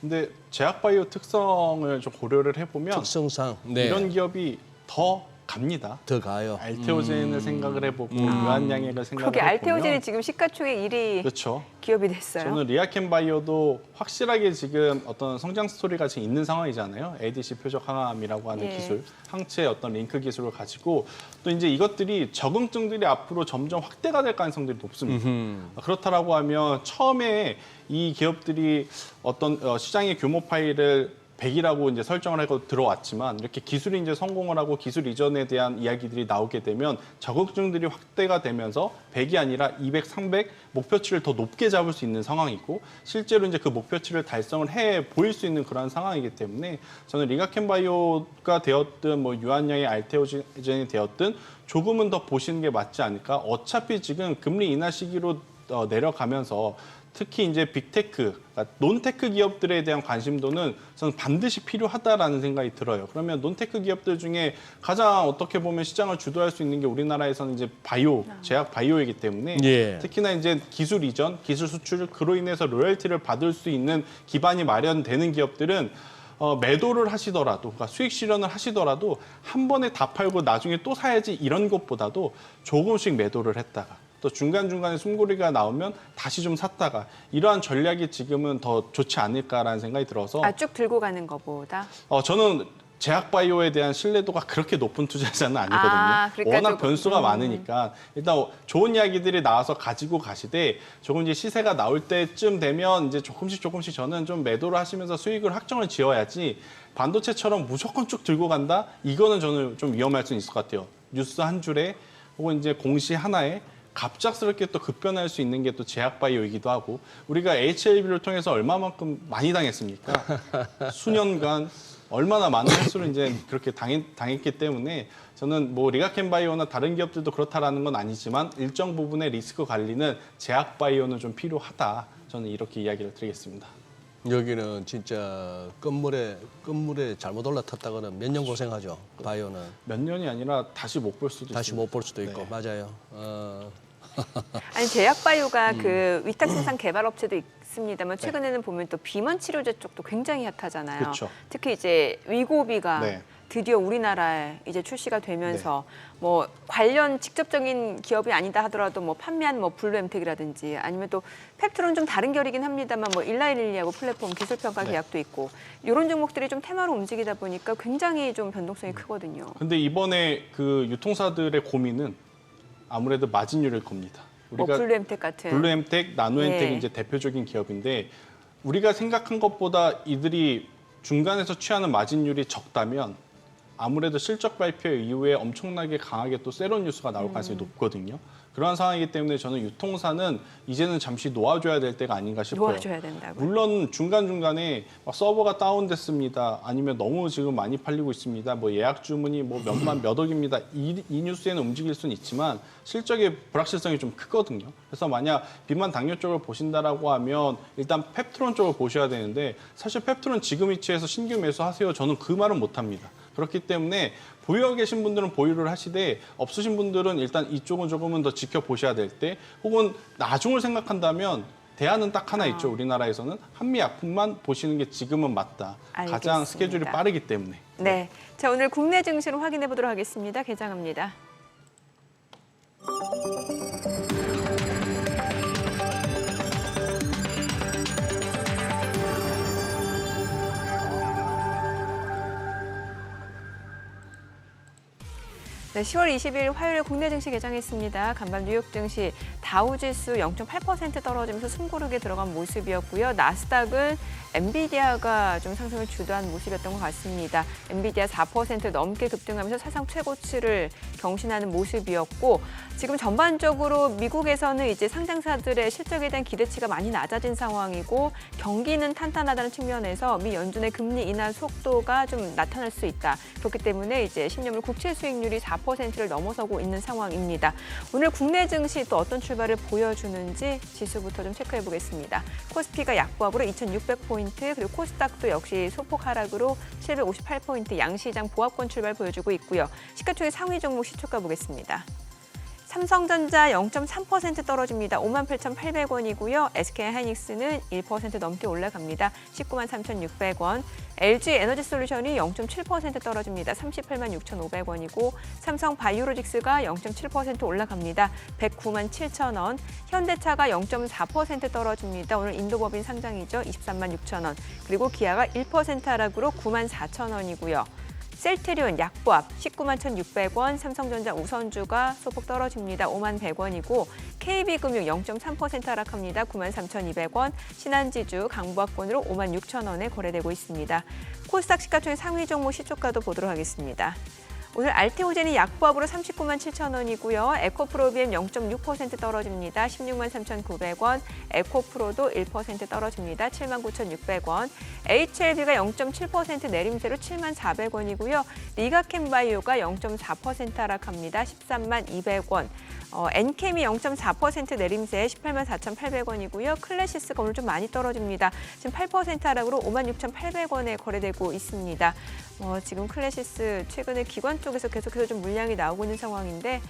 근데 제약바이오 특성을 좀 고려를 해보면 특성상 이런 기업이 더 갑니다. 더 가요. 알테오젠을 생각을 해보고 유한양액을 생각을 그렇게 해보면 알테오젠이 지금 시가총액 1위 그렇죠. 기업이 됐어요. 저는 리아캠바이오도 확실하게 지금 어떤 성장 스토리가 지금 있는 상황이잖아요. ADC 표적 항암이라고 하는 기술, 항체의 어떤 링크 기술을 가지고 또 이제 이것들이 적응증들이 앞으로 점점 확대가 될 가능성들이 높습니다. 그렇다라고 하면 처음에 이 기업들이 어떤 시장의 규모 파일을 100이라고 이제 설정을 하고 들어왔지만 이렇게 기술이 이제 성공을 하고 기술 이전에 대한 이야기들이 나오게 되면 적응증들이 확대가 되면서 100이 아니라 200, 300 목표치를 더 높게 잡을 수 있는 상황이고 실제로 이제 그 목표치를 달성을 해 보일 수 있는 그런 상황이기 때문에 저는 리가캠바이오가 되었든 유한양의 알테오젠이 되었든 조금은 더 보시는 게 맞지 않을까. 어차피 지금 금리 인하 시기로 내려가면서 특히 이제 빅테크, 그러니까 논테크 기업들에 대한 관심도는 저는 반드시 필요하다라는 생각이 들어요. 그러면 논테크 기업들 중에 가장 어떻게 보면 시장을 주도할 수 있는 게 우리나라에서는 이제 바이오, 제약 바이오이기 때문에 특히나 이제 기술 이전, 기술 수출, 그로 인해서 로열티를 받을 수 있는 기반이 마련되는 기업들은 매도를 하시더라도, 그러니까 수익 실현을 하시더라도 한 번에 다 팔고 나중에 또 사야지 이런 것보다도 조금씩 매도를 했다가 또 중간중간에 숨고리가 나오면 다시 좀 샀다가 이러한 전략이 지금은 더 좋지 않을까라는 생각이 들어서 쭉 들고 가는 것보다? 저는 제약바이오에 대한 신뢰도가 그렇게 높은 투자자는 아니거든요. 그러니까 워낙 변수가 많으니까 일단 좋은 이야기들이 나와서 가지고 가시되 조금 이제 시세가 나올 때쯤 되면 이제 조금씩 저는 좀 매도를 하시면서 수익을 확정을 지어야지 반도체처럼 무조건 쭉 들고 간다? 이거는 저는 좀 위험할 수 있을 것 같아요. 뉴스 한 줄에 혹은 이제 공시 하나에 갑작스럽게 또 급변할 수 있는 게 또 제약바이오이기도 하고 우리가 HLB를 통해서 얼마만큼 많이 당했습니까? 수년간 얼마나 많은 횟수를 이제 그렇게 당했기 때문에 저는 리가캠바이오나 다른 기업들도 그렇다라는 건 아니지만 일정 부분의 리스크 관리는 제약바이오는 좀 필요하다. 저는 이렇게 이야기를 드리겠습니다. 여기는 진짜 끝물에 잘못 올라탔다거나 몇 년 고생하죠. 바이오는 몇 년이 아니라 다시 못 볼 수도 다시 있습니다. 못 볼 수도 있고 네. 맞아요. 아니 제약바이오가 그 위탁 생산 개발 업체도 있습니다만 최근에는 보면 또 비만 치료제 쪽도 굉장히 핫하잖아요. 그렇죠. 특히 이제 위고비가 네. 드디어 우리나라에 이제 출시가 되면서 뭐 관련 직접적인 기업이 아니다 하더라도 뭐 판매한 뭐 블루엠텍이라든지 아니면 또 펩트론 좀 다른 결이긴 합니다만 뭐 일라일리하고 플랫폼 기술 평가 계약도 있고 이런 종목들이 좀 테마로 움직이다 보니까 굉장히 좀 변동성이 크거든요. 근데 이번에 그 유통사들의 고민은 아무래도 마진율일 겁니다. 뭐 우리가 블루엠텍 같은 블루엠텍, 나노엠텍이 네. 이제 대표적인 기업인데 우리가 생각한 것보다 이들이 중간에서 취하는 마진율이 적다면 아무래도 실적 발표 이후에 엄청나게 강하게 또 세론 뉴스가 나올 가능성이 높거든요. 그러한 상황이기 때문에 저는 유통사는 이제는 잠시 놓아줘야 될 때가 아닌가 싶어요. 놓아줘야 된다고. 물론 중간중간에 막 서버가 다운됐습니다. 아니면 너무 지금 많이 팔리고 있습니다. 뭐 예약 주문이 뭐 몇만 몇 억입니다. 이 뉴스에는 움직일 수는 있지만 실적의 불확실성이 좀 크거든요. 그래서 만약 비만 당뇨 쪽을 보신다라고 하면 일단 펩트론 쪽을 보셔야 되는데 사실 펩트론 지금 위치에서 신규 매수하세요. 저는 그 말은 못합니다. 그렇기 때문에 보유하고 계신 분들은 보유를 하시되 없으신 분들은 일단 이쪽은 조금은 더 지켜보셔야 될 때 혹은 나중을 생각한다면 대안은 딱 하나 있죠. 우리나라에서는 한미약품만 보시는 게 지금은 맞다. 알겠습니다. 가장 스케줄이 빠르기 때문에. 네. 자, 오늘 국내 증시를 확인해 보도록 하겠습니다. 개장합니다. 네, 10월 20일 화요일 국내 증시 개장했습니다. 간밤 뉴욕 증시 다우지수 0.8% 떨어지면서 숨고르게 들어간 모습이었고요. 나스닥은 엔비디아가 좀 상승을 주도한 모습이었던 것 같습니다. 엔비디아 4% 넘게 급등하면서 사상 최고치를 경신하는 모습이었고 지금 전반적으로 미국에서는 이제 상장사들의 실적에 대한 기대치가 많이 낮아진 상황이고 경기는 탄탄하다는 측면에서 미 연준의 금리 인하 속도가 좀 나타날 수 있다. 그렇기 때문에 이제 10년물 국채 수익률이 4%를 넘어서고 있는 상황입니다. 오늘 국내 증시 또 어떤 출발을 보여주는지 지수부터 좀 체크해 보겠습니다. 코스피가 약보합으로 2,600포인트 그리고 코스닥도 역시 소폭 하락으로 758포인트 양시장 보합권 출발 보여주고 있고요. 시가총액 상위 종목 시초가 보겠습니다. 삼성전자 0.3% 떨어집니다. 58,800원이고요. SK하이닉스는 1% 넘게 올라갑니다. 193,600원. LG에너지솔루션이 0.7% 떨어집니다. 386,500원이고 삼성바이오로직스가 0.7% 올라갑니다. 197,000원. 현대차가 0.4% 떨어집니다. 오늘 인도법인 상장이죠. 236,000원. 그리고 기아가 1% 하락으로 94,000원이고요. 셀트리온 약보합 191,600원, 삼성전자 우선주가 소폭 떨어집니다. 51,100원이고 KB금융 0.3% 하락합니다. 93,200원, 신한지주 강보합권으로 56,000원에 거래되고 있습니다. 코스닥 시가총액 상위 종목 시초가도 보도록 하겠습니다. 오늘 알테오젠이 약보합으로 397,000원이고요. 에코프로비엠 0.6% 떨어집니다. 163,900원. 에코프로도 1% 떨어집니다. 79,600원. HLB가 0.7% 내림세로 74,400원이고요. 리가캠바이오가 0.4% 하락합니다. 132,200원. 엔캠이 0.4% 내림세 184,800원이고요. 클래시스가 오늘 좀 많이 떨어집니다. 지금 8% 하락으로 56,800원에 거래되고 있습니다. 지금 클래시스 최근에 기관 쪽에서 계속해서 좀 물량이 나오고 있는 상황인데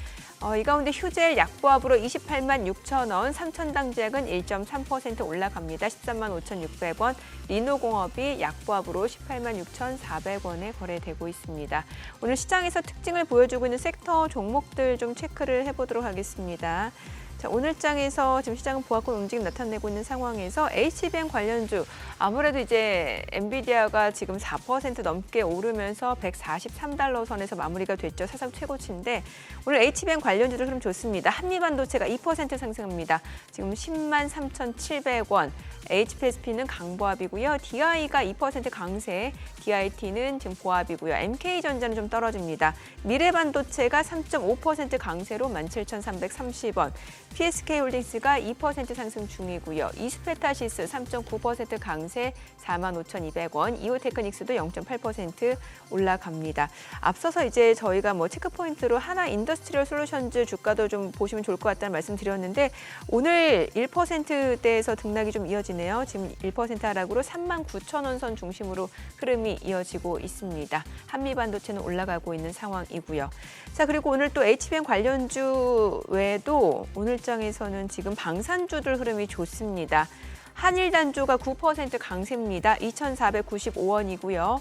이 가운데 휴젤 약보합으로 286,000원, 삼천당제약은 1.3% 올라갑니다. 135,600원, 리노공업이 약보합으로 186,400원에 거래되고 있습니다. 오늘 시장에서 특징을 보여주고 있는 섹터 종목들 좀 체크를 해보도록 하겠습니다. 자, 오늘 장에서 지금 시장은 보합권 움직임 나타내고 있는 상황에서 HBM 관련주 아무래도 이제 엔비디아가 지금 4% 넘게 오르면서 143달러 선에서 마무리가 됐죠. 사상 최고치인데 오늘 HBM 관련주들 흐름 좋습니다. 한미반도체가 2% 상승합니다. 지금 103,700원. HPSP는 강보합이고요. DI가 2% 강세, DIT는 지금 보합이고요. MK전자는 좀 떨어집니다. 미래반도체가 3.5% 강세로 17,330원. PSK홀딩스가 2% 상승 중이고요. 이스페타시스 3.9% 강세 45,200원, 이오테크닉스도 0.8% 올라갑니다. 앞서서 이제 저희가 뭐 체크포인트로 하나 인더스트리얼 솔루션즈 주가도 좀 보시면 좋을 것 같다는 말씀 드렸는데 오늘 1%대에서 등락이 좀 이어지네요. 지금 1% 하락으로 39,000원 선 중심으로 흐름이 이어지고 있습니다. 한미반도체는 올라가고 있는 상황이고요. 자, 그리고 오늘 또 HBM 관련주 외에도 오늘장에서는 지금 방산주들 흐름이 좋습니다. 한일단조가 9% 강세입니다. 2,495원이고요.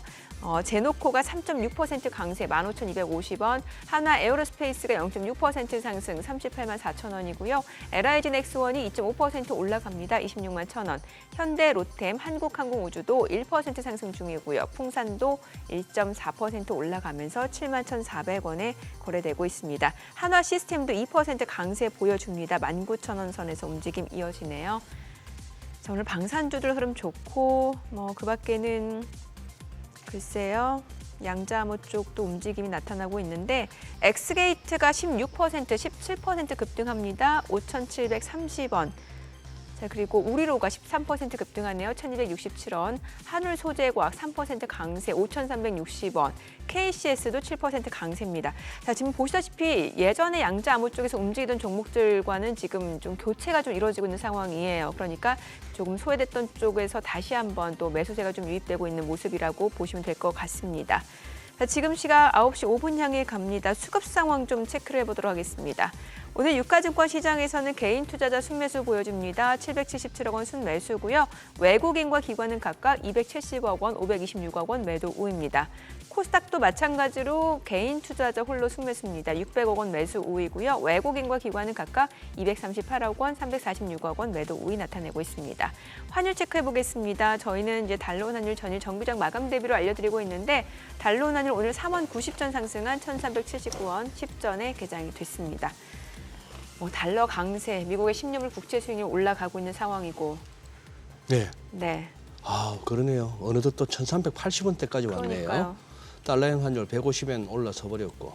제노코가 3.6% 강세 15,250원, 하나 에어로스페이스가 0.6% 상승 38만 4천 원이고요. LIG 넥스원이 2.5% 올라갑니다. 26만 1천 원. 현대 로템, 한국항공우주도 1% 상승 중이고요. 풍산도 1.4% 올라가면서 7만 1,400원에 거래되고 있습니다. 한화 시스템도 2% 강세 보여줍니다. 19,000원 선에서 움직임 이어지네요. 자, 오늘 방산주들 흐름 좋고 그 밖에는 글쎄요. 양자암호 쪽도 움직임이 나타나고 있는데 엑스게이트가 16%, 17% 급등합니다. 5,730원. 자, 그리고 우리로가 13% 급등하네요. 1,267원. 한울소재과학 3% 강세 5,360원. KCS도 7% 강세입니다. 자, 지금 보시다시피 예전에 양자암호 쪽에서 움직이던 종목들과는 지금 좀 교체가 좀 이루어지고 있는 상황이에요. 그러니까 조금 소외됐던 쪽에서 다시 한번 또 매수세가 좀 유입되고 있는 모습이라고 보시면 될 것 같습니다. 자, 지금 시각 9시 5분 향해 갑니다. 수급 상황 좀 체크를 해보도록 하겠습니다. 오늘 유가증권 시장에서는 개인 투자자 순매수 보여줍니다. 777억 원 순매수고요. 외국인과 기관은 각각 270억 원, 526억 원 매도 우입니다. 코스닥도 마찬가지로 개인 투자자 홀로 순매수입니다. 600억 원 매수 우이고요. 외국인과 기관은 각각 238억 원, 346억 원 매도 우이 나타내고 있습니다. 환율 체크해 보겠습니다. 저희는 이제 달러원 환율 전일 정비장 마감 대비로 알려드리고 있는데 달러원 환율 오늘 3원 90전 상승한 1,379원 10전에 개장이 됐습니다. 달러 강세, 미국의 10년물 국채 수익률 올라가고 있는 상황이고. 네. 네. 아, 그러네요. 어느덧 또 1,380원대까지 왔네요. 그러니까요. 달러형 환율 150엔 올라서 버렸고.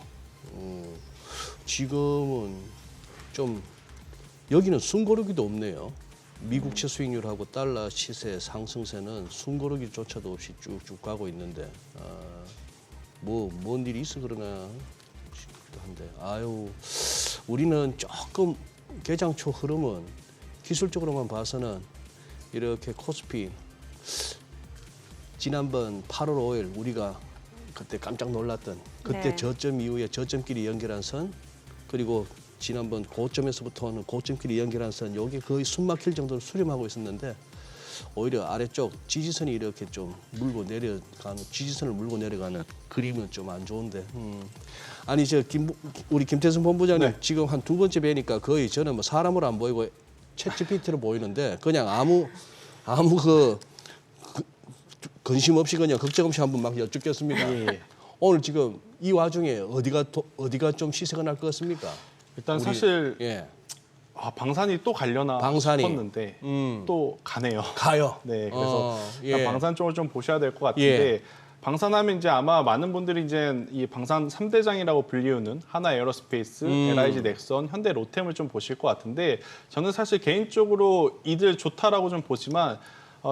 지금은 좀 여기는 숨고르기도 없네요. 미국채 수익률하고 달러 시세 상승세는 숨고르기조차도 없이 쭉쭉 가고 있는데 뭔 일이 있어 그러나 싶기도 한데 아유 우리는 조금 개장 초 흐름은 기술적으로만 봐서는 이렇게 코스피 지난번 8월 5일 우리가 그때 깜짝 놀랐던 그때 네. 저점 이후에 저점끼리 연결한 선 그리고 지난번 고점에서부터는 고점끼리 연결한 선 여기 거의 숨막힐 정도로 수렴하고 있었는데 오히려 아래쪽 지지선이 이렇게 좀 물고 내려가는 지지선을 물고 내려가는 그림은 좀 안 좋은데 아니 우리 김태승 본부장님 네. 지금 한 두 번째 뵈니까 거의 저는 뭐 사람으로 안 보이고 챗GPT로 보이는데 그냥 아무 근심 없이 그냥 걱정 없이 한번 막 여쭙겠습니다. 예. 오늘 지금 이 와중에 어디가 좀 시세가 날 것 같습니까? 일단 사실 예 방산이 또 가려나 방산이. 싶었는데 또 가네요. 가요. 네, 그래서 예. 방산 쪽을 좀 보셔야 될 것 같은데 예. 방산하면 이제 아마 많은 분들이 이제 이 방산 3대장이라고 불리우는 하나 에어로스페이스, LIG 넥선, 현대 로템을 좀 보실 것 같은데 저는 사실 개인적으로 이들 좋다라고 좀 보지만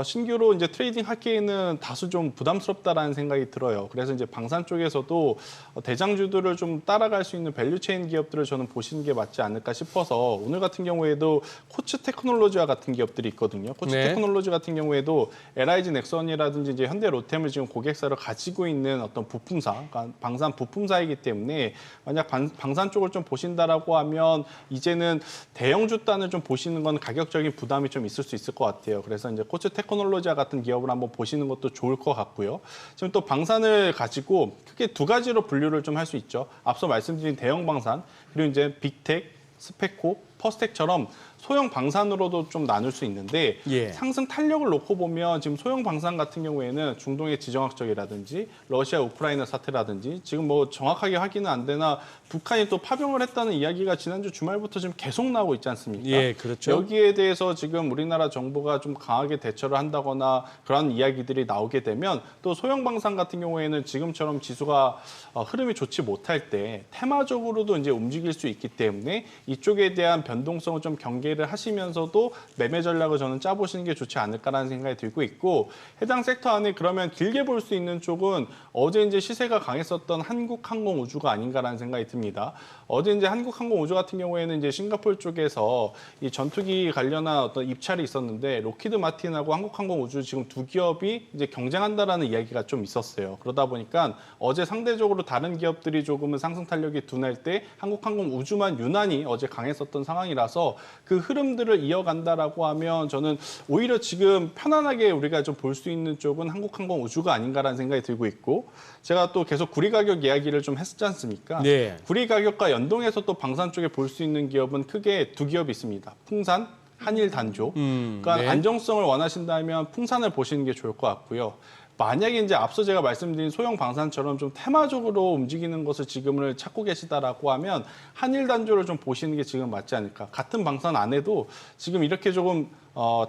신규로 이제 트레이딩 하기에는 다소 좀 부담스럽다라는 생각이 들어요. 그래서 이제 방산 쪽에서도 대장주들을 좀 따라갈 수 있는 밸류체인 기업들을 저는 보시는 게 맞지 않을까 싶어서 오늘 같은 경우에도 코츠 테크놀로지와 같은 기업들이 있거든요. 코츠 네. 테크놀로지 같은 경우에도 LIG 넥선이라든지 이제 현대 로템을 지금 고객사를 가지고 있는 어떤 부품사, 그러니까 방산 부품사이기 때문에 만약 방산 쪽을 좀 보신다라고 하면 이제는 대형주 단을 좀 보시는 건 가격적인 부담이 좀 있을 수 있을 것 같아요. 그래서 이제 코츠 테크놀로지와 같은 기업을 한번 보시는 것도 좋을 것 같고요. 지금 또 방산을 가지고 크게 두 가지로 분류를 좀 할 수 있죠. 앞서 말씀드린 대형 방산, 그리고 이제 빅텍, 스페코, 퍼스텍처럼 소형 방산으로도 좀 나눌 수 있는데 예. 상승 탄력을 놓고 보면 지금 소형 방산 같은 경우에는 중동의 지정학적이라든지 러시아 우크라이나 사태라든지 지금 뭐 정확하게 확인은 안 되나 북한이 또 파병을 했다는 이야기가 지난주 주말부터 지금 계속 나오고 있지 않습니까? 예, 그렇죠. 여기에 대해서 지금 우리나라 정부가 좀 강하게 대처를 한다거나 그런 이야기들이 나오게 되면 또 소형 방산 같은 경우에는 지금처럼 지수가 흐름이 좋지 못할 때 테마적으로도 이제 움직일 수 있기 때문에 이쪽에 대한 변동성을 좀 경계를 하시면서도 매매 전략을 저는 짜보시는 게 좋지 않을까라는 생각이 들고 있고 해당 섹터 안에 그러면 길게 볼 수 있는 쪽은 어제 이제 시세가 강했었던 한국항공우주가 아닌가라는 생각이 듭니다. 어제 이제 한국항공우주 같은 경우에는 이제 싱가포르 쪽에서 이 전투기 관련한 어떤 입찰이 있었는데 로키드 마틴하고 한국항공우주 지금 두 기업이 이제 경쟁한다라는 이야기가 좀 있었어요. 그러다 보니까 어제 상대적으로 다른 기업들이 조금은 상승 탄력이 둔할 때 한국항공우주만 유난히 어제 강했었던 상황이라서 그 흐름들을 이어간다라고 하면 저는 오히려 지금 편안하게 우리가 좀 볼 수 있는 쪽은 한국항공우주가 아닌가라는 생각이 들고 있고 제가 또 계속 구리 가격 이야기를 좀 했지 않습니까? 네. 구리 가격과 연동해서 또 방산 쪽에 볼 수 있는 기업은 크게 두 기업이 있습니다. 풍산, 한일 단조. 그러니까 네. 안정성을 원하신다면 풍산을 보시는 게 좋을 것 같고요. 만약에 이제 앞서 제가 말씀드린 소형 방산처럼 좀 테마적으로 움직이는 것을 지금을 찾고 계시다라고 하면 한일 단조를 좀 보시는 게 지금 맞지 않을까. 같은 방산 안에도 지금 이렇게 조금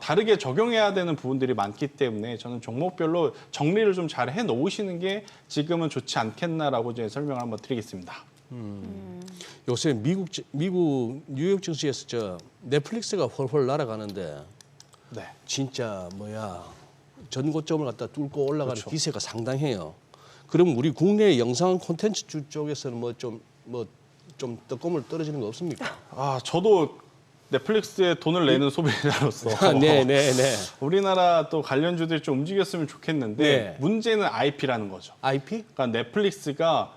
다르게 적용해야 되는 부분들이 많기 때문에 저는 종목별로 정리를 좀 잘 해놓으시는 게 지금은 좋지 않겠나라고 이제 설명을 한번 드리겠습니다. 요새 미국 뉴욕 증시에서 저 넷플릭스가 훨훨 날아가는데 네. 진짜 전고점을 갖다 뚫고 올라가는 그렇죠. 기세가 상당해요. 그럼 우리 국내 영상 콘텐츠 쪽에서는 좀 떡고물 떨어지는 거 없습니까? 저도 넷플릭스에 돈을 내는 소비자로서 네네네. 우리나라 또 관련주들이 좀 움직였으면 좋겠는데 네. 문제는 IP라는 거죠. IP? 그러니까 넷플릭스가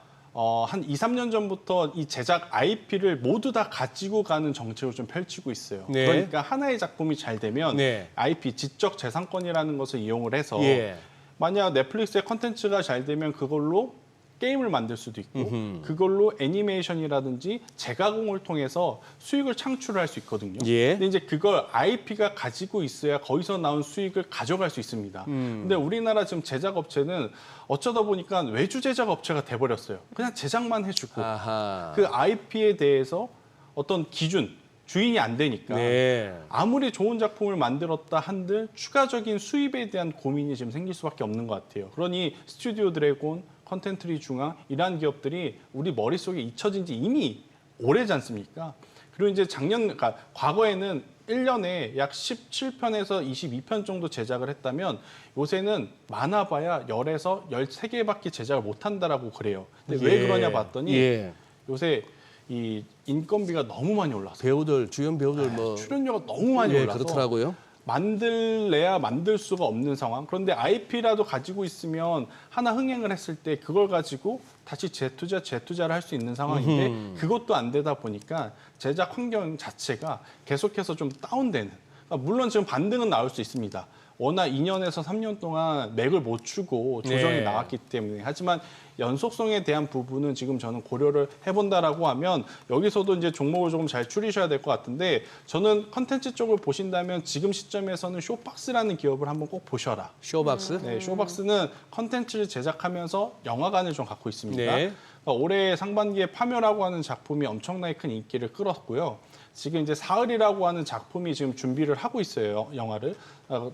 한 2, 3년 전부터 이 제작 IP를 모두 다 가지고 가는 정책을 좀 펼치고 있어요. 네. 그러니까 하나의 작품이 잘 되면 네. IP, 지적 재산권이라는 것을 이용을 해서 예. 만약 넷플릭스의 컨텐츠가 잘 되면 그걸로 게임을 만들 수도 있고 그걸로 애니메이션이라든지 재가공을 통해서 수익을 창출할 수 있거든요. 예. 근데 이제 그걸 IP가 가지고 있어야 거기서 나온 수익을 가져갈 수 있습니다. 근데 우리나라 지금 제작 업체는 어쩌다 보니까 외주 제작 업체가 돼버렸어요. 그냥 제작만 해주고 아하. 그 IP에 대해서 어떤 기준, 주인이 안 되니까 네. 아무리 좋은 작품을 만들었다 한들 추가적인 수입에 대한 고민이 지금 생길 수밖에 없는 것 같아요. 그러니 스튜디오 드래곤, 컨텐트리 중앙 이러한 기업들이 우리 머릿속에 잊혀진 지 이미 오래지 않습니까? 그리고 이제 그러니까 과거에는 1년에 약 17편에서 22편 정도 제작을 했다면 요새는 많아봐야 10에서 13개밖에 제작을 못한다라고 그래요. 근데 왜 그러냐 봤더니 예. 요새 이 인건비가 너무 많이 올랐어요. 배우들 주연 배우들 출연료가 너무 많이 예, 올라서 그렇더라고요. 만들래야 만들 수가 없는 상황. 그런데 IP라도 가지고 있으면 하나 흥행을 했을 때 그걸 가지고 다시 재투자를 할 수 있는 상황인데 그것도 안 되다 보니까 제작 환경 자체가 계속해서 좀 다운되는. 그러니까 물론 지금 반등은 나올 수 있습니다. 워낙 2년에서 3년 동안 맥을 못 추고 조정이 네. 나왔기 때문에. 하지만 연속성에 대한 부분은 지금 저는 고려를 해본다라고 하면 여기서도 이제 종목을 조금 잘 추리셔야 될 것 같은데 저는 컨텐츠 쪽을 보신다면 지금 시점에서는 쇼박스라는 기업을 한번 꼭 보셔라. 쇼박스? 네, 쇼박스는 컨텐츠를 제작하면서 영화관을 좀 갖고 있습니다. 네. 그러니까 올해 상반기에 파묘라고 하는 작품이 엄청나게 큰 인기를 끌었고요. 지금 이제 사흘이라고 하는 작품이 지금 준비를 하고 있어요, 영화를.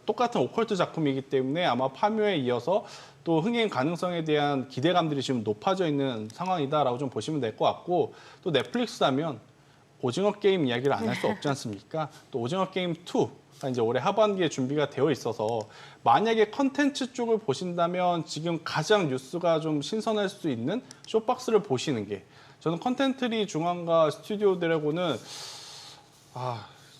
똑같은 오컬트 작품이기 때문에 아마 파묘에 이어서 또 흥행 가능성에 대한 기대감들이 지금 높아져 있는 상황이다라고 좀 보시면 될 것 같고 또 넷플릭스라면 오징어 게임 이야기를 안 할 수 없지 않습니까? 또 오징어 게임 2가 이제 올해 하반기에 준비가 되어 있어서 만약에 컨텐츠 쪽을 보신다면 지금 가장 뉴스가 좀 신선할 수 있는 쇼박스를 보시는 게 저는 컨텐트리 중앙과 스튜디오 드래곤은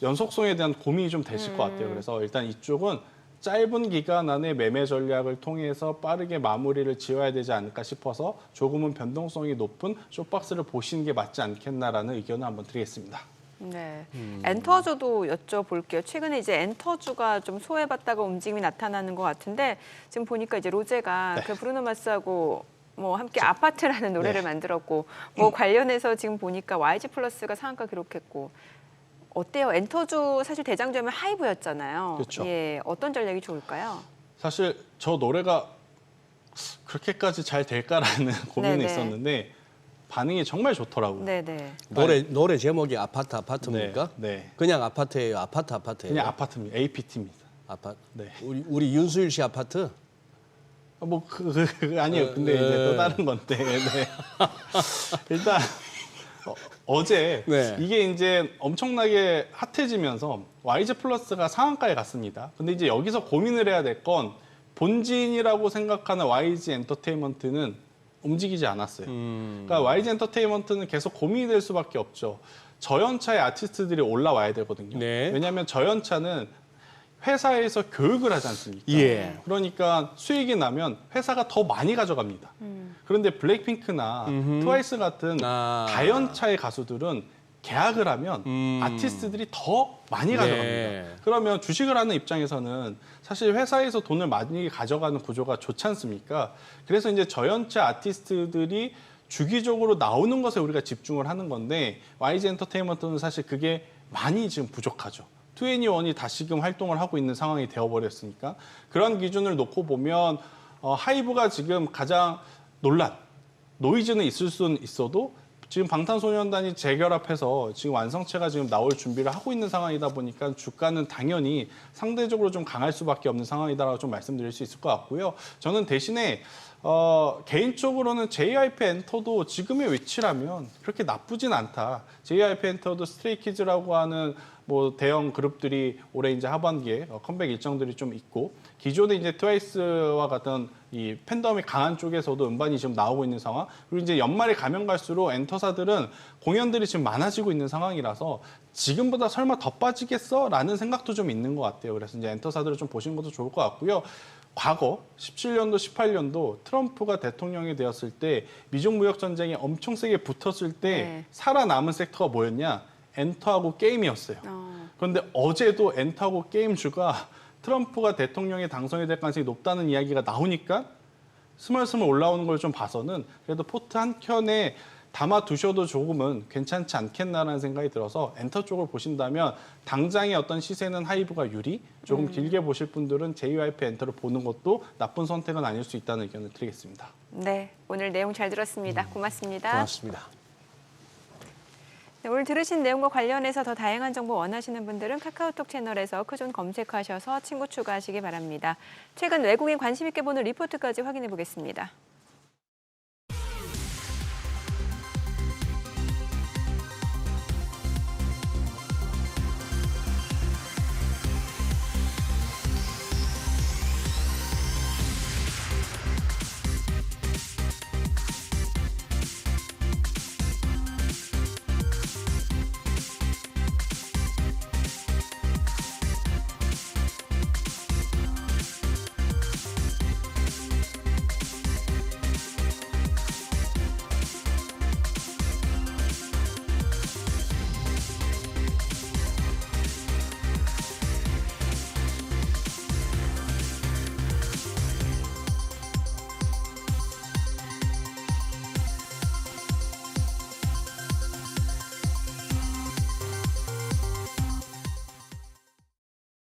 연속성에 대한 고민이 좀 되실 것 같아요. 그래서 일단 이쪽은 짧은 기간 안에 매매 전략을 통해서 빠르게 마무리를 지어야 되지 않을까 싶어서 조금은 변동성이 높은 쇼박스를 보시는 게 맞지 않겠나라는 의견을 한번 드리겠습니다. 네, 엔터주도 여쭤볼게요. 최근에 이제 엔터주가 좀 소외받다가 움직임이 나타나는 것 같은데 지금 보니까 이제 로제가 그 브루노 마스하고 함께 아파트라는 노래를 만들었고 관련해서 지금 보니까 YG 플러스가 상한가 기록했고 어때요? 엔터주 사실 대장주면 하이브였잖아요. 그렇죠. 예, 어떤 전략이 좋을까요? 사실 저 노래가 그렇게까지 잘 될까라는 고민이 네네. 있었는데 반응이 정말 좋더라고요. 네네. 노래 제목이 아파트입니까? 네. 그냥 아파트예요. 아파트예요. 그냥 아파트입니다. APT입니다. 아파트. 네. 우리 윤수일 씨 아파트? 아니요. 근데 이제 또 다른 건데. 네. 일단 어제 네. 이게 이제 엄청나게 핫해지면서 YG 플러스가 상한가에 갔습니다. 근데 이제 여기서 고민을 해야 될 건 본진이라고 생각하는 YG 엔터테인먼트는 움직이지 않았어요. 그러니까 YG 엔터테인먼트는 계속 고민이 될 수밖에 없죠. 저연차의 아티스트들이 올라와야 되거든요. 네. 왜냐하면 저연차는 회사에서 교육을 하지 않습니까? 예. 그러니까 수익이 나면 회사가 더 많이 가져갑니다. 그런데 블랙핑크나 트와이스 같은 아. 다연차의 가수들은 계약을 하면 아티스트들이 더 많이 가져갑니다. 네. 그러면 주식을 하는 입장에서는 사실 회사에서 돈을 많이 가져가는 구조가 좋지 않습니까? 그래서 이제 저연차 아티스트들이 주기적으로 나오는 것에 우리가 집중을 하는 건데 YG 엔터테인먼트는 사실 그게 많이 지금 부족하죠. 2NE1이 다시금 활동을 하고 있는 상황이 되어버렸으니까 그런 기준을 놓고 보면 하이브가 지금 가장 노이즈는 있을 수는 있어도 지금 방탄소년단이 재결합해서 지금 완성체가 지금 나올 준비를 하고 있는 상황이다 보니까 주가는 당연히 상대적으로 좀 강할 수밖에 없는 상황이다라고 좀 말씀드릴 수 있을 것 같고요. 저는 대신에 개인적으로는 JYP 엔터도 지금의 위치라면 그렇게 나쁘진 않다. JYP 엔터도 스트레이키즈라고 하는 뭐 대형 그룹들이 올해 이제 하반기에 컴백 일정들이 좀 있고 기존에 이제 트와이스와 같은 이 팬덤이 강한 쪽에서도 음반이 지금 나오고 있는 상황. 그리고 이제 연말에 가면 갈수록 엔터사들은 공연들이 지금 많아지고 있는 상황이라서 지금보다 설마 더 빠지겠어?라는 생각도 좀 있는 것 같아요. 그래서 이제 엔터사들을 좀 보시는 것도 좋을 것 같고요. 과거 17년도, 18년도 트럼프가 대통령이 되었을 때 미중 무역 전쟁이 엄청 세게 붙었을 때 네. 살아남은 섹터가 뭐였냐? 엔터하고 게임이었어요. 그런데 어제도 엔터하고 게임주가 트럼프가 대통령에 당선이 될 가능성이 높다는 이야기가 나오니까 스멀스멀 올라오는 걸 좀 봐서는 그래도 포트 한 켠에 담아두셔도 조금은 괜찮지 않겠나라는 생각이 들어서 엔터 쪽을 보신다면 당장의 어떤 시세는 하이브가 유리, 조금 길게 보실 분들은 JYP 엔터를 보는 것도 나쁜 선택은 아닐 수 있다는 의견을 드리겠습니다. 네, 오늘 내용 잘 들었습니다. 고맙습니다. 고맙습니다. 네, 오늘 들으신 내용과 관련해서 더 다양한 정보 원하시는 분들은 카카오톡 채널에서 크존 검색하셔서 친구 추가하시기 바랍니다. 최근 외국인 관심 있게 보는 리포트까지 확인해 보겠습니다.